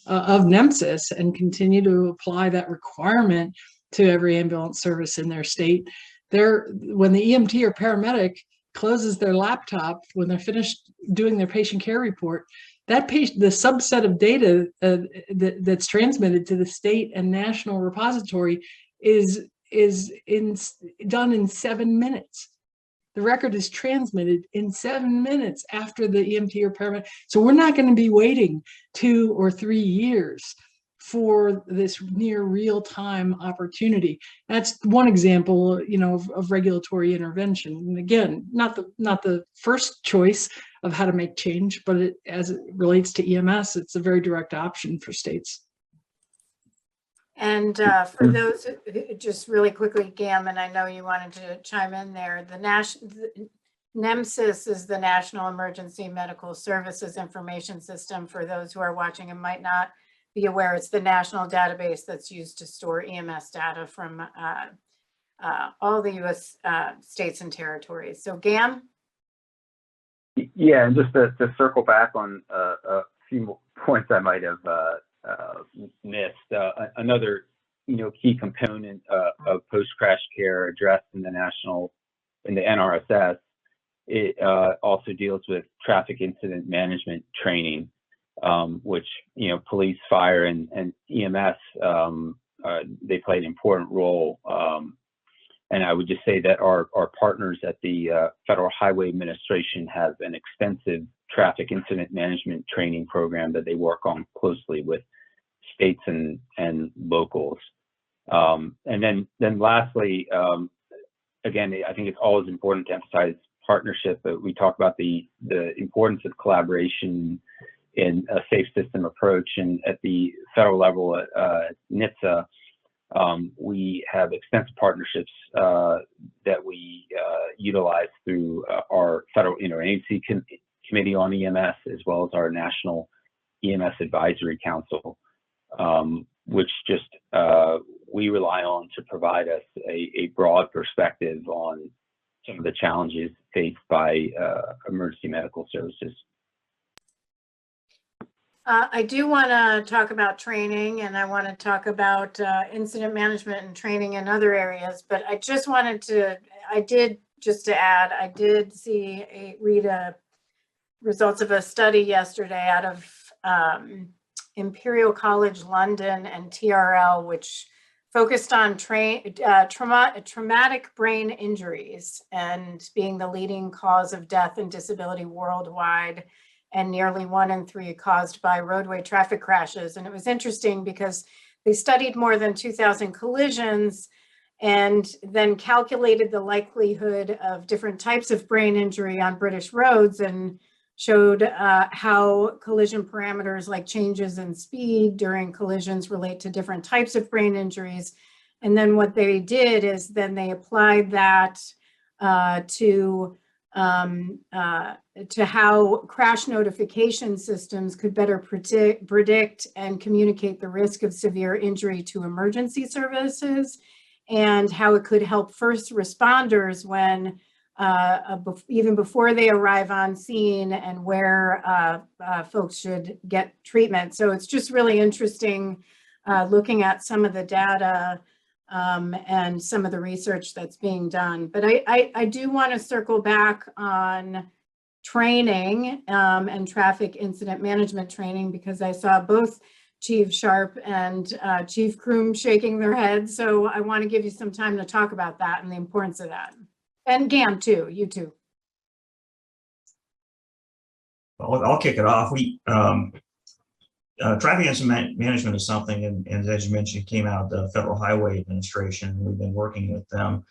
of NEMSIS and continue to apply that requirement to every ambulance service in their state. When the EMT or paramedic closes their laptop, when they're finished doing their patient care report, the subset of data that's transmitted to the state and national repository is done in 7 minutes. The record is transmitted in 7 minutes after the EMT or paramedic. So we're not going to be waiting 2 or 3 years for this near real-time opportunity. That's one example, of regulatory intervention. And again, not the first choice of how to make change, but as it relates to EMS, it's a very direct option for states. And for those, just really quickly, Gam, and I know you wanted to chime in there, NEMSIS is the National Emergency Medical Services Information System. For those who are watching and might not be aware, it's the national database that's used to store EMS data from all the U.S. States and territories. So Gam? Yeah, and just to circle back on a few more points I might have missed. Another, key component of post-crash care addressed in the NRSS, it also deals with traffic incident management training, which, police, fire, and EMS, they play an important role. And I would just say that our partners at the Federal Highway Administration have an extensive traffic incident management training program that they work on closely with states and locals. And then lastly, again, I think it's always important to emphasize partnership, but we talk about the importance of collaboration in a safe system approach. And at the federal level, at NHTSA, we have extensive partnerships that we utilize through our Federal Interagency Committee on EMS, as well as our National EMS Advisory Council, which just we rely on to provide us a broad perspective on some of the challenges faced by emergency medical services. I do want to talk about training, and I want to talk about incident management and training in other areas, but I just wanted to, I did read results of a study yesterday out of Imperial College London and TRL, which focused on traumatic brain injuries and being the leading cause of death and disability worldwide, and nearly 1 in 3 caused by roadway traffic crashes. And it was interesting because they studied more than 2,000 collisions and then calculated the likelihood of different types of brain injury on British roads, and showed how collision parameters like changes in speed during collisions relate to different types of brain injuries. And then what they did is then they applied that to how crash notification systems could better predict and communicate the risk of severe injury to emergency services, and how it could help first responders when even before they arrive on scene, and where folks should get treatment. So it's just really interesting looking at some of the data and some of the research that's being done. But I do want to circle back on training and traffic incident management training, because I saw both Chief Sharp and Chief Kroom shaking their heads. So I want to give you some time to talk about that and the importance of that. And Gam too, you too. I'll kick it off. Traffic incident management is something, and as you mentioned, came out of the Federal Highway Administration. We've been working with them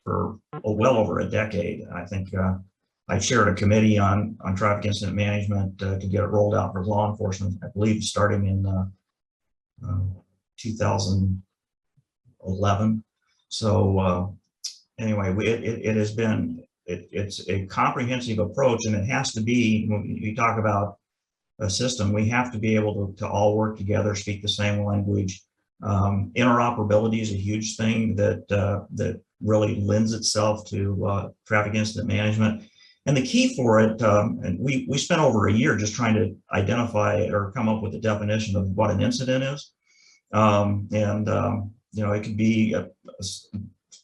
for well over a decade. I think I chaired a committee on traffic incident management to get it rolled out for law enforcement, I believe starting in 2011. So anyway, it's a comprehensive approach, and it has to be, when you talk about a system, we have to be able to all work together, speak the same language. Interoperability is a huge thing that really lends itself to traffic incident management. And the key for it, and we spent over a year just trying to identify or come up with a definition of what an incident is. It could be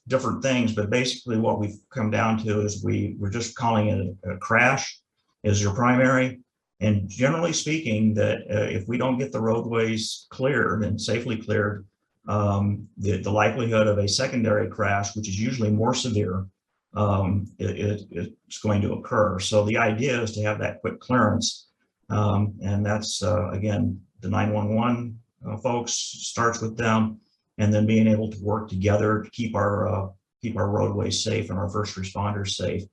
different things, but basically what we've come down to is we're just calling it a crash is your primary. And generally speaking, that if we don't get the roadways cleared and safely cleared, the likelihood of a secondary crash, which is usually more severe, it's going to occur. So the idea is to have that quick clearance. And that's, again, the 911 folks starts with them, and then being able to work together to keep our roadways safe and our first responders safe.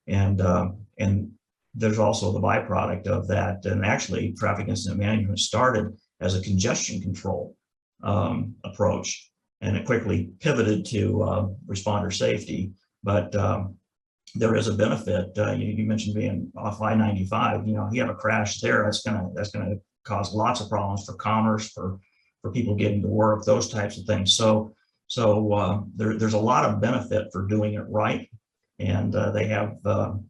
And there's also the byproduct of that. And actually, traffic incident management started as a congestion control approach, and it quickly pivoted to responder safety. But there is a benefit. You mentioned being off I-95. You know, you have a crash there, that's gonna cause lots of problems for commerce, for people getting to work, those types of things. So there's a lot of benefit for doing it right. And they have,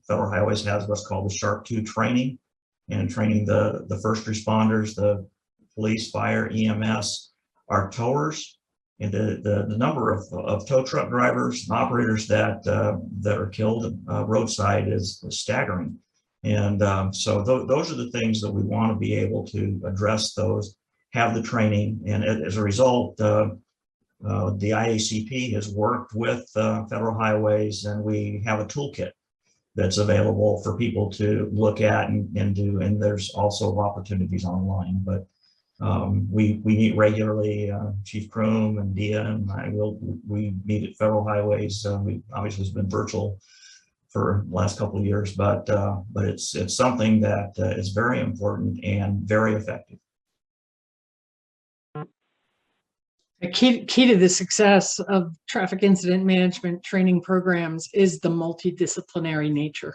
Federal Highways has what's called the Sharp 2 training, and training the first responders, the police, fire, EMS, our towers, and the number of tow truck drivers and operators that are killed roadside is staggering. And so those are the things that we want to be able to address, those, have the training. And as a result, the IACP has worked with Federal Highways, and we have a toolkit that's available for people to look at and do. And there's also opportunities online, but we meet regularly. Chief Kroom and Dia and we meet at Federal Highways. We obviously has been virtual for the last couple of years, but it's something that is very important and very effective. The key to the success of traffic incident management training programs is the multidisciplinary nature.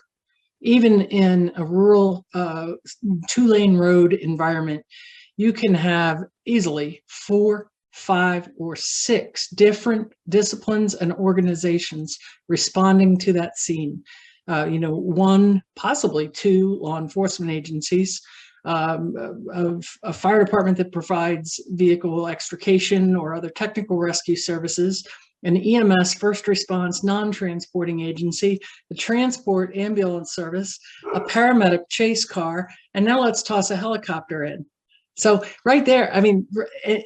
Even in a rural 2-lane road environment, you can have easily 4, 5, or 6 different disciplines and organizations responding to that scene. 1, possibly 2 law enforcement agencies, of a fire department that provides vehicle extrication or other technical rescue services, an EMS first response non-transporting agency, the transport ambulance service, a paramedic chase car, and now let's toss a helicopter in. So right there, I mean,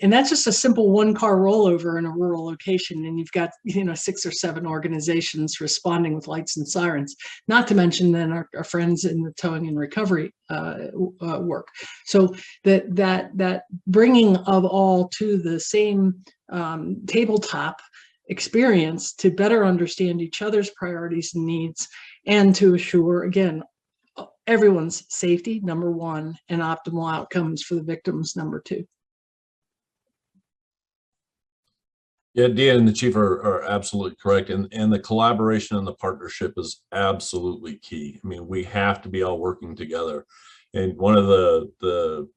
and that's just a simple 1-car rollover in a rural location, and you've got 6 or 7 organizations responding with lights and sirens. Not to mention then our friends in the towing and recovery work. So that bringing of all to the same tabletop experience to better understand each other's priorities and needs, and to assure, again, everyone's safety, number 1, and optimal outcomes for the victims, number 2. Yeah, Dia and the chief are absolutely correct. And the collaboration and the partnership is absolutely key. I mean, we have to be all working together. And one of the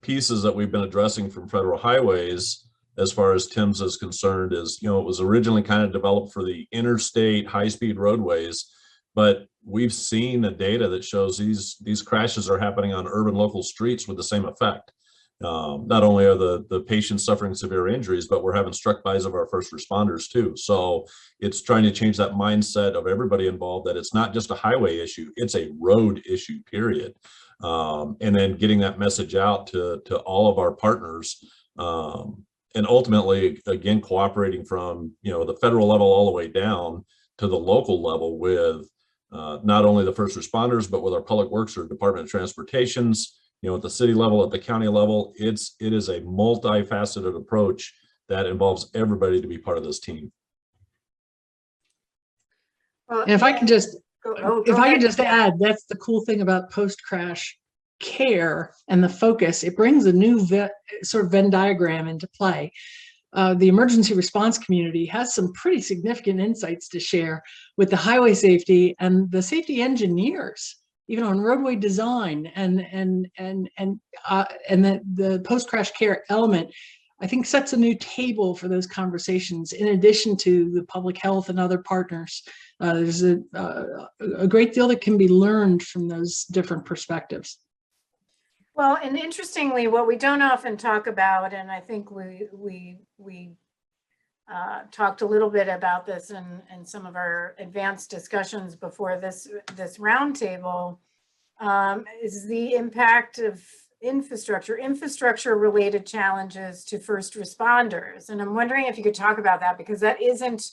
pieces that we've been addressing from Federal Highways, as far as TIMS is concerned, is, it was originally kind of developed for the interstate high-speed roadways, but we've seen the data that shows these crashes are happening on urban local streets with the same effect. Not only are the patients suffering severe injuries, but we're having struck-bys of our first responders too. So it's trying to change that mindset of everybody involved, that it's not just a highway issue, it's a road issue, period. And then getting that message out to all of our partners, and ultimately, again, cooperating from the federal level all the way down to the local level with not only the first responders, but with our public works or Department of Transportations, at the city level, at the county level. It is a multifaceted approach that involves everybody to be part of this team. Well, And if I could just add, add, that's the cool thing about post-crash care and the focus. It brings a new sort of Venn diagram into play. The emergency response community has some pretty significant insights to share with the highway safety and the safety engineers, even on roadway design, and that the post-crash care element, I think, sets a new table for those conversations. In addition to the public health and other partners, there's a great deal that can be learned from those different perspectives. Well, and interestingly, what we don't often talk about, and I think we talked a little bit about this in some of our advanced discussions before this roundtable, is the impact of infrastructure related challenges to first responders. And I'm wondering if you could talk about that, because that isn't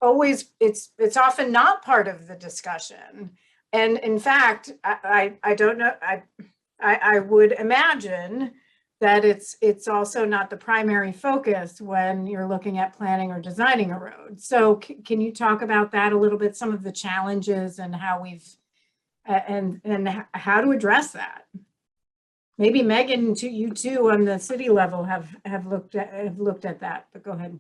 always, it's often not part of the discussion. And in fact, I don't know, I would imagine that it's also not the primary focus when you're looking at planning or designing a road. So can you talk about that a little bit, some of the challenges and how we've, and how to address that? Maybe Megan, you too, on the city level have looked at that, but go ahead.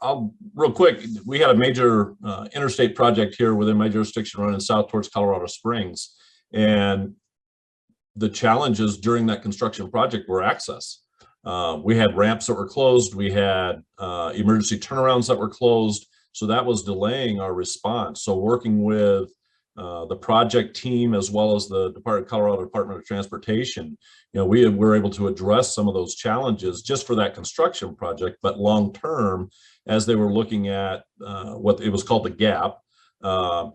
I'll real quick. We had a major interstate project here within my jurisdiction running south towards Colorado Springs, and the challenges during that construction project were access. We had ramps that were closed. We had emergency turnarounds that were closed. So that was delaying our response. So working with the project team as well as the Colorado Department of Transportation, we were able to address some of those challenges just for that construction project. But long term, as they were looking at what it was called the gap,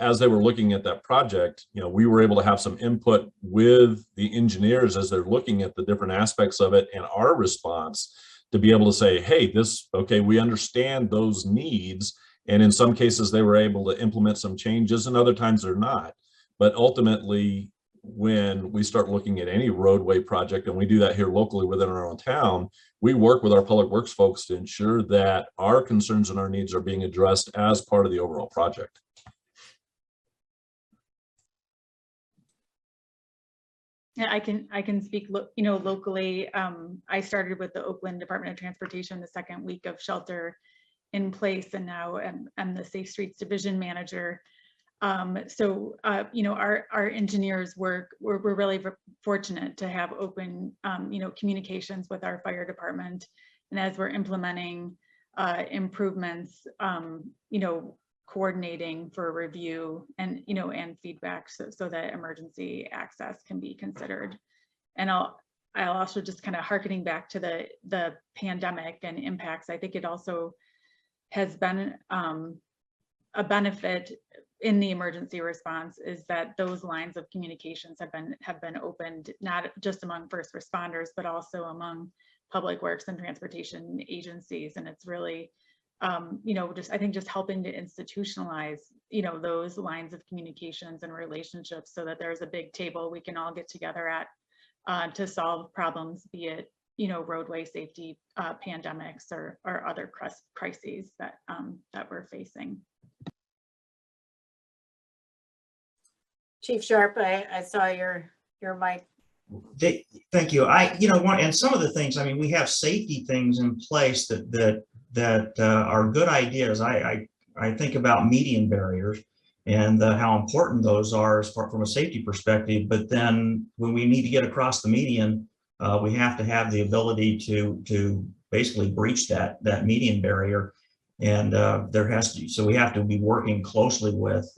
as they were looking at that project, we were able to have some input with the engineers as they're looking at the different aspects of it and our response to be able to say, hey, okay, we understand those needs. And in some cases, they were able to implement some changes, and other times they're not. But ultimately, when we start looking at any roadway project, and we do that here locally within our own town, we work with our public works folks to ensure that our concerns and our needs are being addressed as part of the overall project. Yeah, I can speak, locally. I started with the Oakland Department of Transportation the second week of shelter in place, and now I'm the Safe Streets Division Manager. So our engineers we're really fortunate to have open, communications with our fire department, and as we're implementing improvements, coordinating for review and and feedback so that emergency access can be considered. And I'll also just kind of hearkening back to the pandemic and impacts. I think it also has been a benefit in the emergency response is that those lines of communications have been opened, not just among first responders, but also among public works and transportation agencies. And it's really, I think just helping to institutionalize, those lines of communications and relationships so that there's a big table we can all get together at to solve problems, be it roadway safety, pandemics, or other crises that we're facing. Chief Sharp, I saw your mic. Thank you. And some of the things, we have safety things in place that are good ideas. I think about median barriers and how important those are from a safety perspective. But then when we need to get across the median, we have to have the ability to basically breach that median barrier, and so we have to be working closely with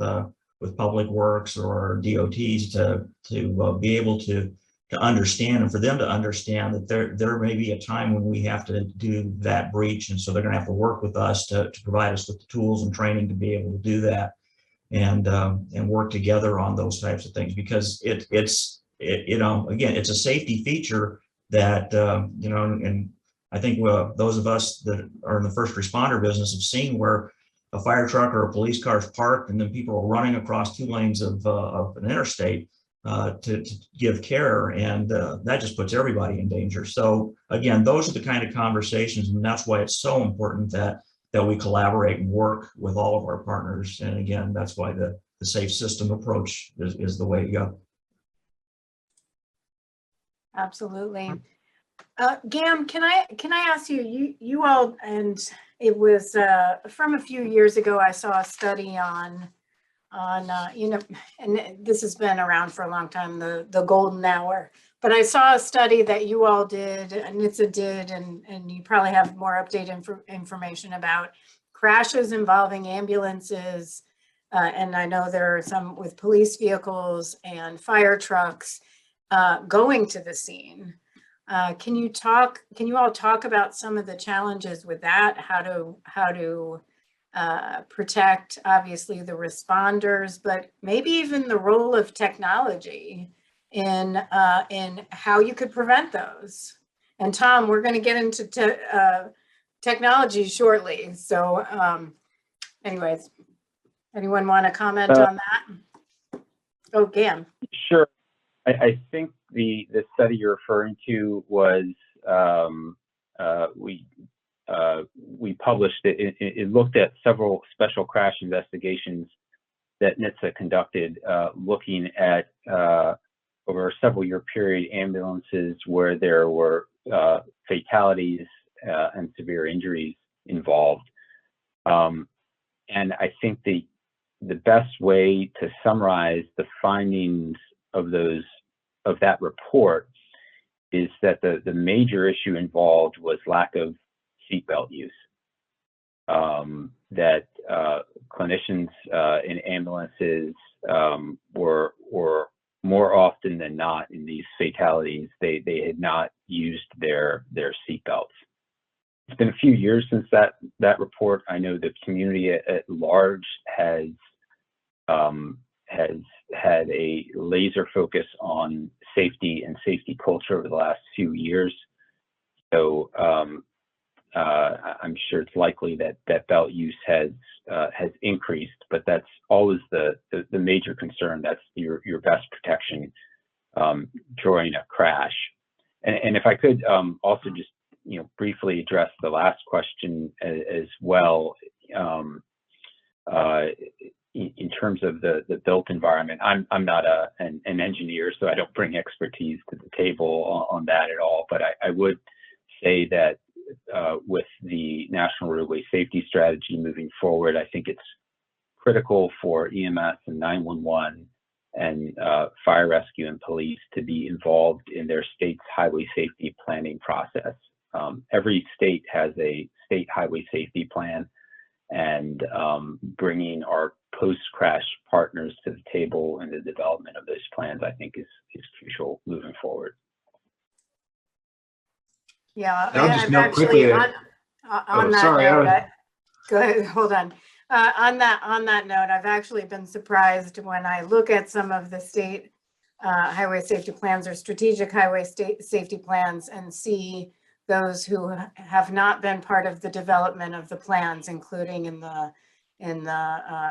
public works or DOTs to be able to understand, and for them to understand that there may be a time when we have to do that breach, and so they're going to have to work with us to provide us with the tools and training to be able to do that, and work together on those types of things, because it's a safety feature that, and I think those of us that are in the first responder business have seen where a fire truck or a police car is parked and then people are running across 2 lanes of an interstate to give care, and that just puts everybody in danger. So again, those are the kind of conversations, and that's why it's so important that we collaborate and work with all of our partners. And again, that's why the safe system approach is the way to go. Absolutely. Gam, can I ask you all, and it was from a few years ago, I saw a study on and this has been around for a long time, the golden hour, but I saw a study that you all did, and NHTSA did, and you probably have more updated information about crashes involving ambulances. And I know there are some with police vehicles and fire trucks going to the scene. Can you all talk about some of the challenges with that? How to protect, obviously, the responders, but maybe even the role of technology in how you could prevent those. And Tom, we're going to get into technology shortly. So anyways, anyone want to comment on that? Oh, Gam. Sure. I think the study you're referring to was we published it. It looked at several special crash investigations that NHTSA conducted, looking at over a several year period ambulances where there were fatalities and severe injuries involved. And I think the best way to summarize the findings of that report is that the major issue involved was lack of seatbelt use. That clinicians in ambulances were more often than not in these fatalities, they had not used their seatbelts. It's been a few years since that report. I know the community at large has had a laser focus on safety and safety culture over the last few years. So I'm sure it's likely that belt use has increased, but that's always the major concern. That's your best protection during a crash. And if I could also just briefly address the last question as well. In terms of the built environment, I'm not an engineer, so I don't bring expertise to the table on that at all. But I would say that with the National Roadway Safety Strategy moving forward, I think it's critical for EMS and 911 and fire rescue and police to be involved in their state's highway safety planning process. Every state has a state highway safety plan, and bringing our post-crash partners to the table in the development of those plans, I think, is crucial moving forward. Yeah, And I'll just I've note quickly on that sorry, note, go ahead, hold on. On that note, I've actually been surprised when I look at some of the state highway safety plans or strategic highway safety plans and see those who have not been part of the development of the plans, including in the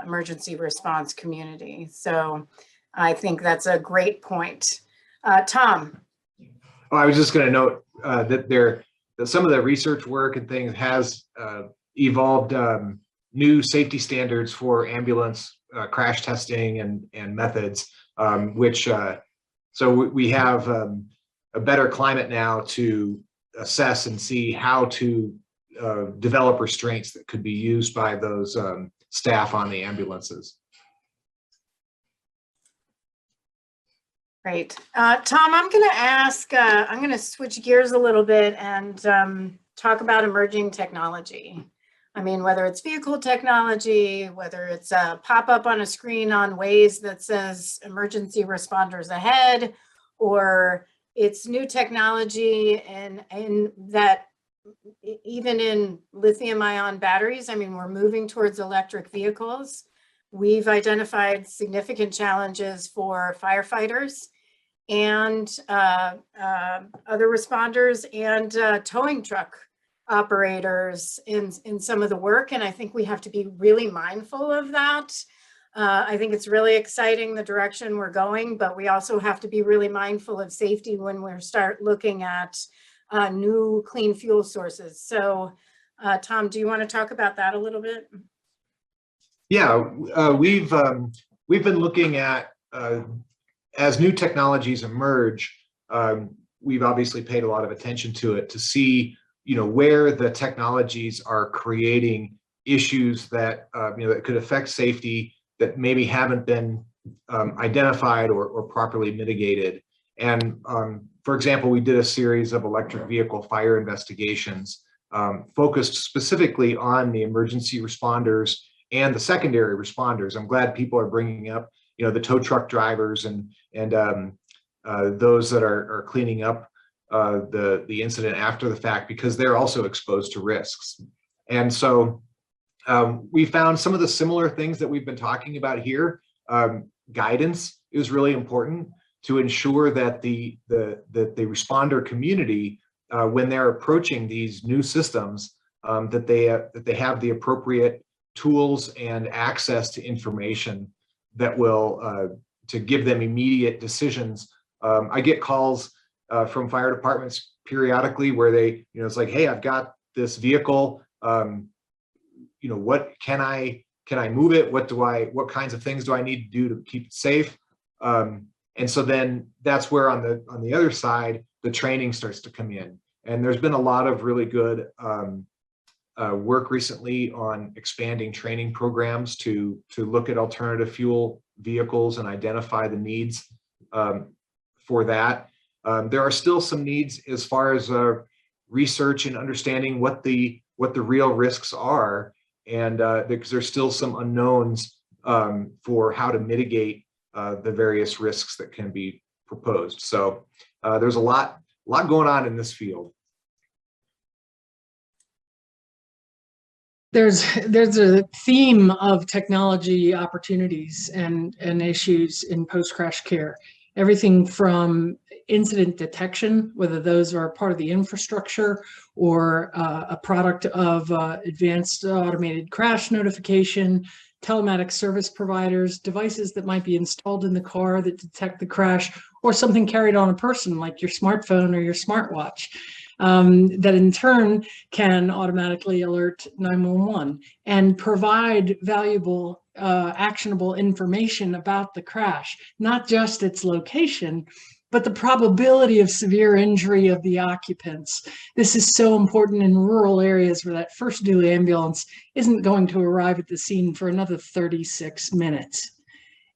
emergency response community. So I think that's a great point. Tom. Oh, I was just going to note that some of the research work and things has evolved new safety standards for ambulance crash testing and methods, so we have a better climate now to assess and see how to develop restraints that could be used by those staff on the ambulances. Great. Tom, I'm going to switch gears a little bit and talk about emerging technology. I mean, whether it's vehicle technology, whether it's a pop-up on a screen on Waze that says emergency responders ahead, or it's new technology and that even in lithium-ion batteries, I mean, we're moving towards electric vehicles. We've identified significant challenges for firefighters and other responders and towing truck operators in some of the work. And I think we have to be really mindful of that. I think it's really exciting the direction we're going, but we also have to be really mindful of safety when we start looking at new clean fuel sources. So Tom, do you want to talk about that a little bit? Yeah, we've been looking at as new technologies emerge. We've obviously paid a lot of attention to it to see, where the technologies are creating issues that that could affect safety that maybe haven't been identified or properly mitigated. And for example, we did a series of electric vehicle fire investigations focused specifically on the emergency responders and the secondary responders. I'm glad people are bringing up, the tow truck drivers and those that are cleaning up the incident after the fact, because they're also exposed to risks. And so we found some of the similar things that we've been talking about here. Guidance is really important to ensure that the responder community, when they're approaching these new systems, that they have the appropriate tools and access to information that will to give them immediate decisions. I get calls from fire departments periodically where they, it's like, hey, I've got this vehicle. What can I move it? What kinds of things do I need to do to keep it safe? And so then that's where on the other side, the training starts to come in. And there's been a lot of really good work recently on expanding training programs to look at alternative fuel vehicles and identify the needs for that. There are still some needs as far as research and understanding what the real risks are, and because there's still some unknowns for how to mitigate the various risks that can be proposed. So there's a lot going on in this field. There's a theme of technology opportunities and issues in post-crash care. Everything from incident detection, whether those are part of the infrastructure or a product of advanced automated crash notification, telematic service providers, devices that might be installed in the car that detect the crash, or something carried on a person like your smartphone or your smartwatch. That in turn can automatically alert 911 and provide valuable, actionable information about the crash, not just its location, but the probability of severe injury of the occupants. This is so important in rural areas where that first due ambulance isn't going to arrive at the scene for another 36 minutes.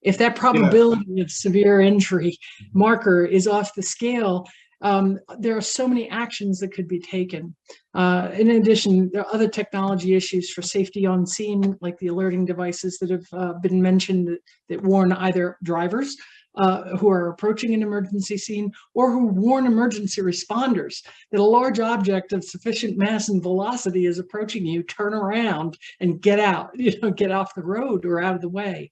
If that probability of severe injury marker is off the scale, there are so many actions that could be taken. In addition, there are other technology issues for safety on scene, like the alerting devices that have been mentioned that warn either drivers who are approaching an emergency scene or who warn emergency responders that a large object of sufficient mass and velocity is approaching you, turn around and get out, get off the road or out of the way.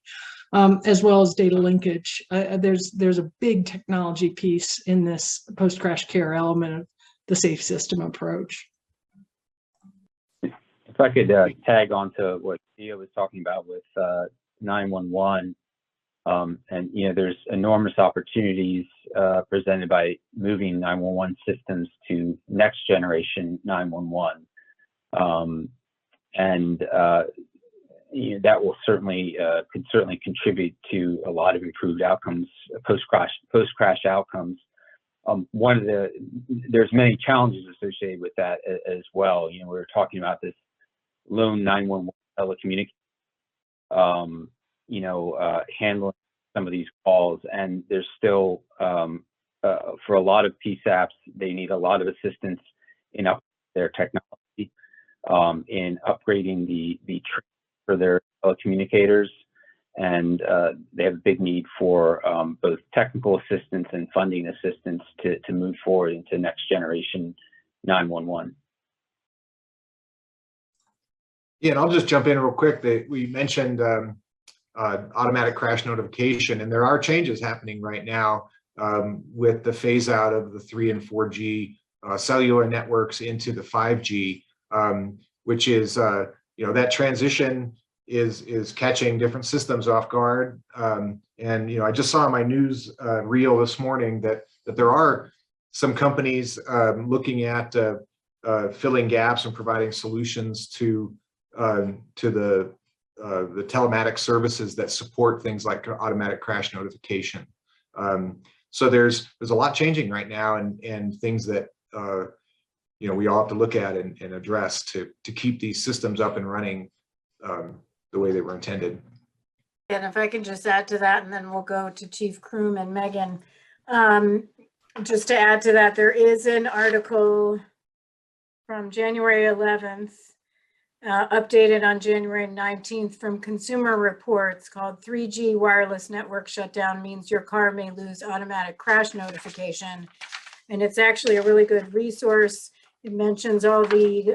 As well as data linkage. There's a big technology piece in this post-crash care element of the safe system approach. If I could tag on to what Theo was talking about with 911, and there's enormous opportunities presented by moving 911 systems to next generation 911, that will could certainly contribute to a lot of improved outcomes, post-crash outcomes. There's many challenges associated with that as well. We were talking about this lone 911 telecommunication, handling some of these calls, and there's still for a lot of PSAPs, they need a lot of assistance in upgrading their technology, in upgrading the for their telecommunicators, and they have a big need for both technical assistance and funding assistance to move forward into next generation 911. Yeah, and I'll just jump in real quick. We mentioned automatic crash notification, and there are changes happening right now with the phase out of the 3 and 4G cellular networks into the 5G, which is that transition is catching different systems off guard. And I just saw on my news reel this morning that there are some companies looking at filling gaps and providing solutions to the telematic services that support things like automatic crash notification. So there's a lot changing right now, and things that we all have to look at and address to keep these systems up and running the way they were intended. And if I can just add to that, and then we'll go to Chief Kroom and Megan. Just to add to that, there is an article from January 11th, updated on January 19th from Consumer Reports, called 3G wireless network shutdown means your car may lose automatic crash notification. And it's actually a really good resource. It mentions all the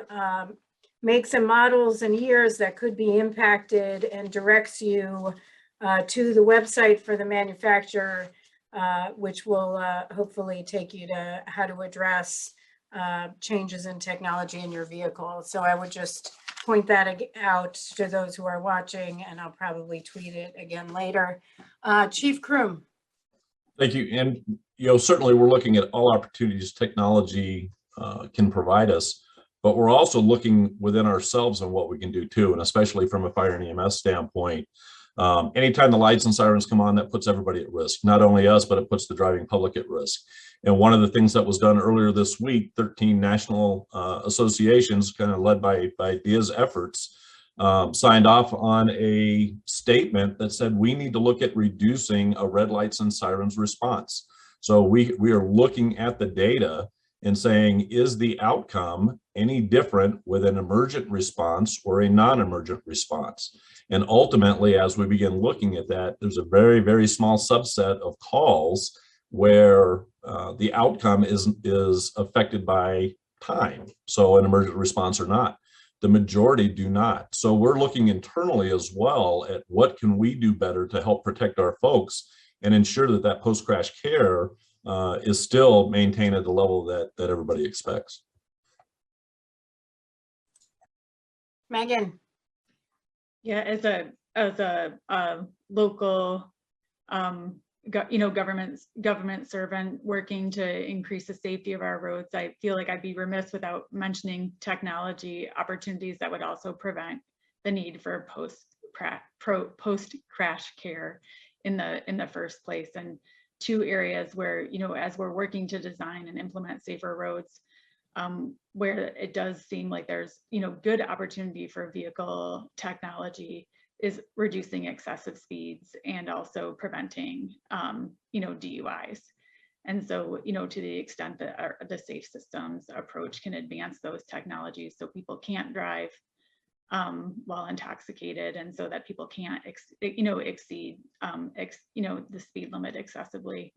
makes and models and years that could be impacted and directs you to the website for the manufacturer which will hopefully take you to how to address changes in technology in your vehicle. So I would just point that out to those who are watching, and I'll probably tweet it again later. Chief Kroom. Thank you. And, certainly we're looking at all opportunities technology can provide us, but we're also looking within ourselves on what we can do too. And especially from a fire and EMS standpoint, anytime the lights and sirens come on, that puts everybody at risk, not only us, but it puts the driving public at risk. And one of the things that was done earlier this week, 13 national associations, kind of led by DIA's efforts, signed off on a statement that said we need to look at reducing a red lights and sirens response. So we are looking at the data and saying, is the outcome any different with an emergent response or a non-emergent response? And ultimately, as we begin looking at that, there's a very, very small subset of calls where the outcome is affected by time. So an emergent response or not. The majority do not. So we're looking internally as well at what can we do better to help protect our folks and ensure that that post-crash care is still maintained at the level that everybody expects. Megan. Yeah, as a local, government servant working to increase the safety of our roads, I feel like I'd be remiss without mentioning technology opportunities that would also prevent the need for post-crash care in the first place. And two areas where, as we're working to design and implement safer roads, where it does seem like there's, good opportunity for vehicle technology is reducing excessive speeds and also preventing, DUIs. And so, to the extent that the safe systems approach can advance those technologies so people can't drive while intoxicated, and so that people can't, exceed, the speed limit excessively,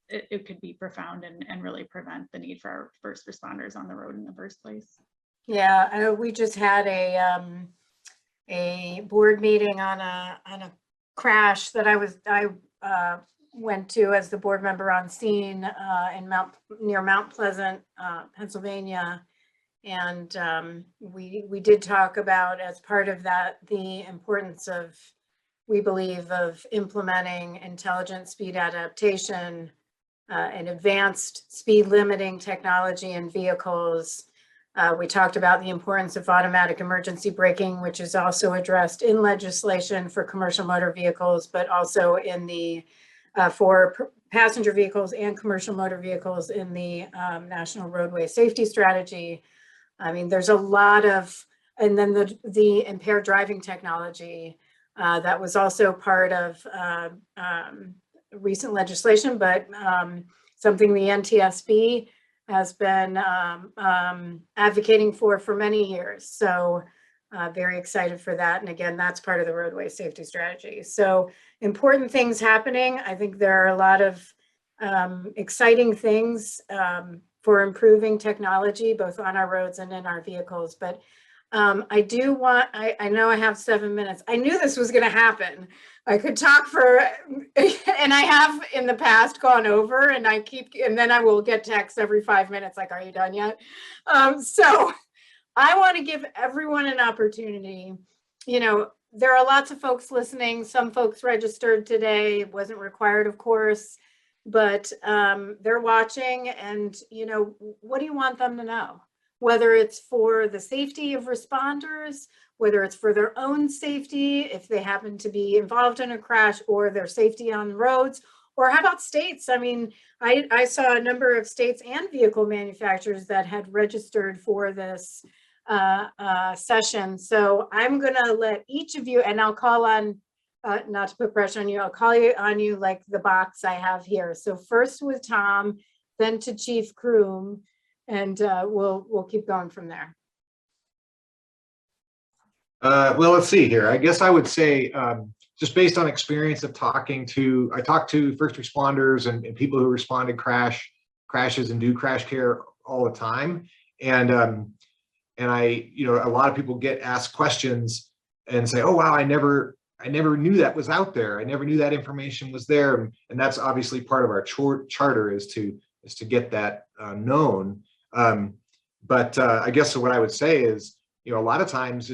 it could be profound and really prevent the need for our first responders on the road in the first place. Yeah, I know we just had a board meeting on a crash that I went to as the board member on scene near Mount Pleasant, Pennsylvania. And we did talk about, as part of that, the importance of, we believe, of implementing intelligent speed adaptation and advanced speed limiting technology in vehicles. We talked about the importance of automatic emergency braking, which is also addressed in legislation for commercial motor vehicles, but also in the for passenger vehicles and commercial motor vehicles in the National Roadway Safety Strategy. I mean, there's a lot of, and then the impaired driving technology that was also part of recent legislation, but something the NTSB has been advocating for many years. So very excited for that. And again, that's part of the roadway safety strategy. So important things happening. I think there are a lot of exciting things for improving technology, both on our roads and in our vehicles. But I do want, I know I have 7 minutes. I knew this was going to happen. I could talk for, and I have in the past gone over, and and then I will get texts every 5 minutes like, are you done yet? So I want to give everyone an opportunity. There are lots of folks listening. Some folks registered today. It wasn't required, of course, but they're watching, and what do you want them to know? Whether it's for the safety of responders, whether it's for their own safety, if they happen to be involved in a crash, or their safety on the roads, or how about states? I mean, I saw a number of states and vehicle manufacturers that had registered for this session. So I'm gonna let each of you, and I'll call on, not to put pressure on you, I'll call on you like the box I have here. So first with Tom, then to Chief Kroom, and we'll keep going from there. Well, let's see here. I guess I would say, just based on experience of I talk to first responders and people who respond to crashes and do crash care all the time. And I, a lot of people get asked questions and say, oh, wow, I never I never knew that was out there. I never knew that information was there. And that's obviously part of our charter is to get that known. But I guess what I would say is, a lot of times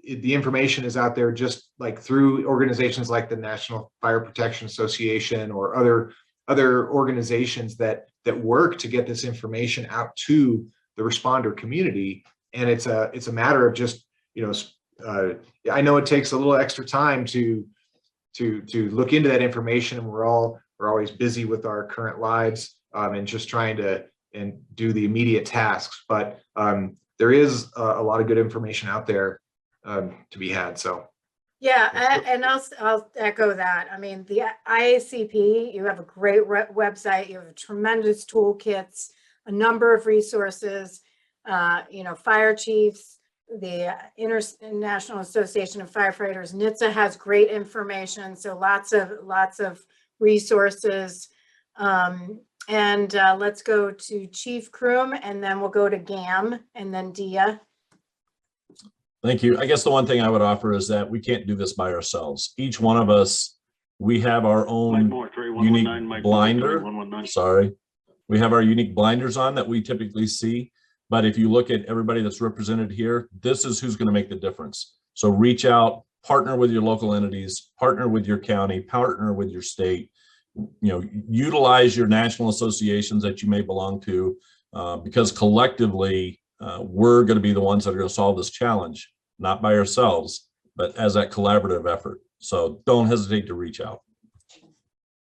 the information is out there just like through organizations like the National Fire Protection Association or other organizations that work to get this information out to the responder community. And it's a matter of just, I know it takes a little extra time to look into that information, and we're always busy with our current lives and just trying to do the immediate tasks. But there is a lot of good information out there to be had. So yeah, and I'll echo that. I mean, the IACP, you have a great website, you have tremendous toolkits, a number of resources, fire chiefs, the International Association of Firefighters, NHTSA has great information, so lots of resources. And let's go to Chief Kroom, and then we'll go to GAM, and then Dia. Thank you. I guess the one thing I would offer is that we can't do this by ourselves. Each one of us, we have our own unique blinder. Sorry. We have our unique blinders on that we typically see. But if you look at everybody that's represented here, this is who's going to make the difference. So reach out, partner with your local entities, partner with your county, partner with your state, utilize your national associations that you may belong to, because collectively, we're going to be the ones that are going to solve this challenge, not by ourselves, but as that collaborative effort. So don't hesitate to reach out.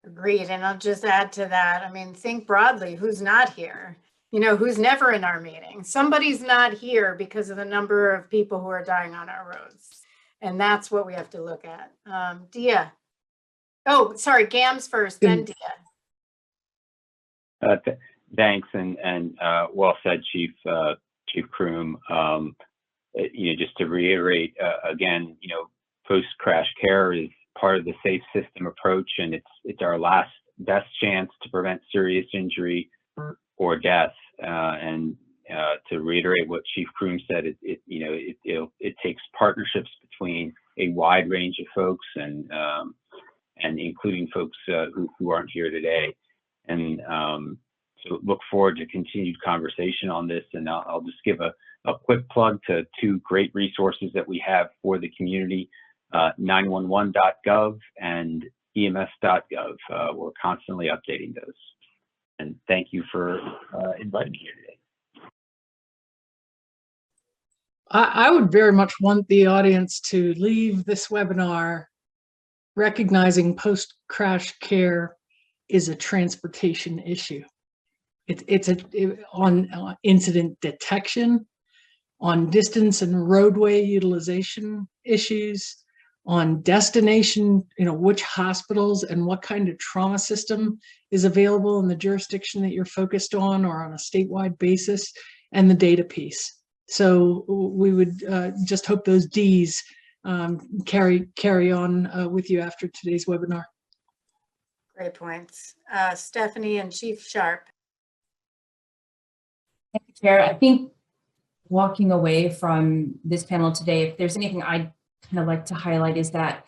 Agreed. And I'll just add to that. I mean, think broadly, who's not here? Who's never in our meeting? Somebody's not here because of the number of people who are dying on our roads. And that's what we have to look at. Dia. Oh, sorry, GAM's first, then Dia. Thanks, and well said, Chief Kroom. Just to reiterate again, post-crash care is part of the safe system approach, and it's our last best chance to prevent serious injury or death. And to reiterate what Chief Kroom said, it takes partnerships between a wide range of folks, and including folks who aren't here today. And so look forward to continued conversation on this. And I'll just give a quick plug to two great resources that we have for the community, 911.gov and ems.gov. We're constantly updating those. And thank you for inviting me here today. I would very much want the audience to leave this webinar recognizing post-crash care is a transportation issue. It's on incident detection, on distance and roadway utilization issues, on destination, which hospitals and what kind of trauma system is available in the jurisdiction that you're focused on or on a statewide basis, and the data piece. So we would just hope those Ds carry on with you after today's webinar. Great points. Stephanie and Chief Sharp. Thank you, Chair. I think walking away from this panel today, if there's anything I'd kind of like to highlight, is that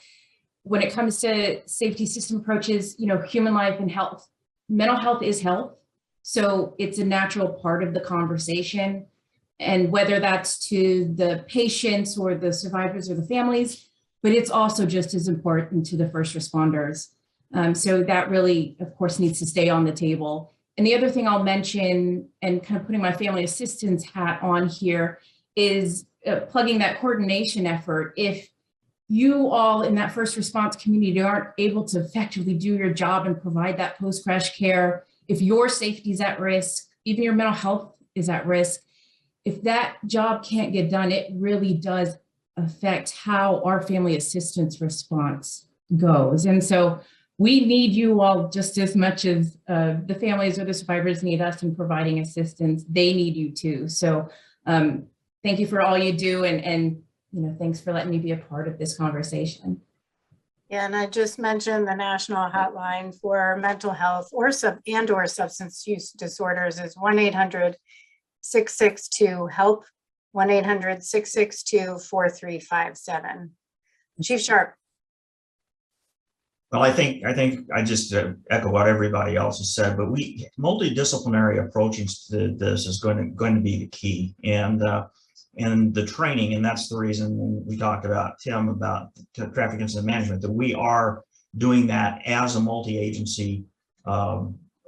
when it comes to safety system approaches, human life and health, mental health is health. So it's a natural part of the conversation. And whether that's to the patients or the survivors or the families, but it's also just as important to the first responders. So that really, of course, needs to stay on the table. And the other thing I'll mention, and kind of putting my family assistance hat on here, is plugging that coordination effort. If you all in that first response community aren't able to effectively do your job and provide that post-crash care, if your safety is at risk, even your mental health is at risk, if that job can't get done, it really does affect how our family assistance response goes. And so we need you all just as much as the families or the survivors need us in providing assistance. They need you too. So thank you for all you do, and thanks for letting me be a part of this conversation. Yeah, and I just mentioned the national hotline for mental health or substance use disorders is 1-800-662-HELP, 1-800-662-4357. Chief Sharp. Well, I think I just echo what everybody else has said, but multidisciplinary approaches to this is going to be the key, and the training, and that's the reason we talked about Tim about traffic incident management, that we are doing that as a multi-agency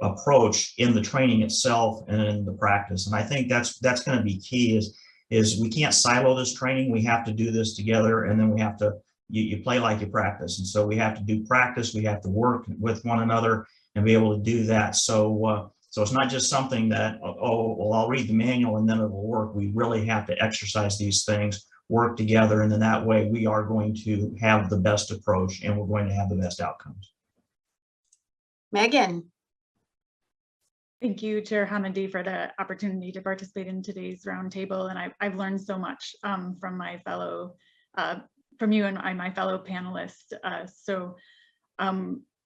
approach in the training itself and in the practice. And I think that's going to be key is we can't silo this training. We have to do this together, and then we have to, you play like you practice. And so we have to do practice. We have to work with one another and be able to do that. So it's not just something that, oh, well, I'll read the manual and then it will work. We really have to exercise these things, work together, and then that way we are going to have the best approach and we're going to have the best outcomes. Megan. Thank you, Chair Homendy, for the opportunity to participate in today's roundtable. And I've learned so much from my fellow, from you and my fellow panelists.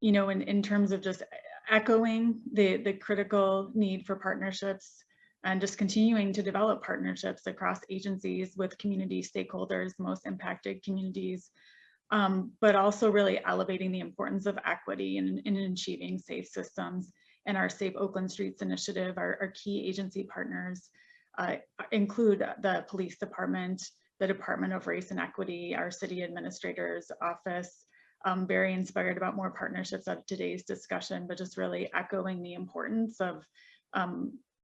You know, in terms of just echoing the critical need for partnerships and just continuing to develop partnerships across agencies with community stakeholders, most impacted communities, but also really elevating the importance of equity in achieving safe systems. And our Safe Oakland Streets initiative, our key agency partners include the police department, the Department of Race and Equity, our city administrator's office. I'm very inspired about more partnerships of today's discussion, but just really echoing the importance of,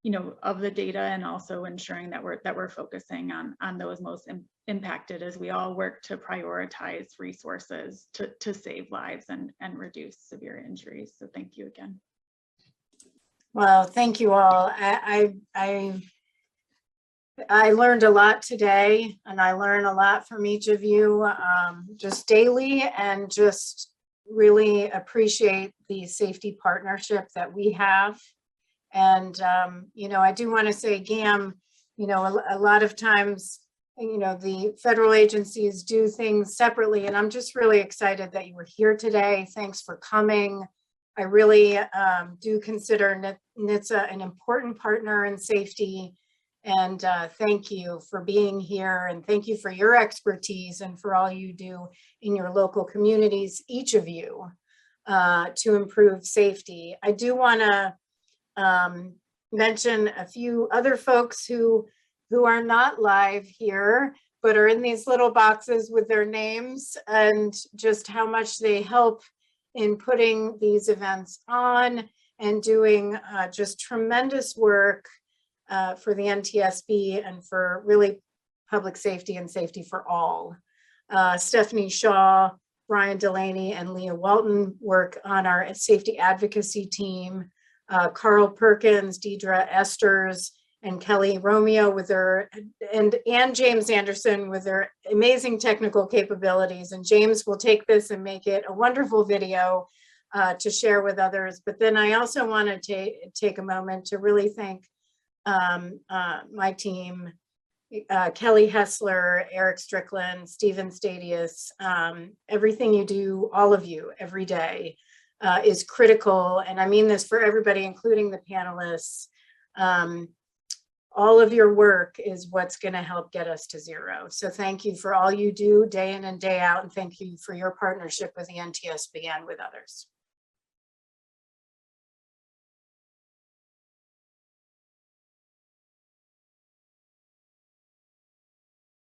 you know, of the data, and also ensuring that we're focusing on those most impacted as we all work to prioritize resources to save lives and reduce severe injuries. So thank you again. Well, thank you all. I learned a lot today, and I learn a lot from each of you just daily, and just really appreciate the safety partnership that we have. And, you know, I do want to say, GAM, you know, a lot of times, you know, the federal agencies do things separately, and I'm just really excited that you were here today. Thanks for coming. I really do consider NHTSA an important partner in safety, and thank you for being here, and thank you for your expertise and for all you do in your local communities, each of you, to improve safety. I do want to mention a few other folks who are not live here, but are in these little boxes with their names, and just how much they help in putting these events on and doing just tremendous work for the NTSB and for really public safety and safety for all. Stephanie Shaw, Brian Delaney, and Leah Walton work on our safety advocacy team. Carl Perkins, Deidre Esters, and Kelly Romeo with their, and James Anderson with their amazing technical capabilities. And James will take this and make it a wonderful video to share with others. But then I also want to take a moment to really thank my team, Kelly Hessler, Eric Strickland, Stephen Stadius. Everything you do, all of you, every day is critical. And I mean this for everybody, including the panelists. All of your work is what's going to help get us to zero. So thank you for all you do day in and day out. And thank you for your partnership with the NTSB and with others.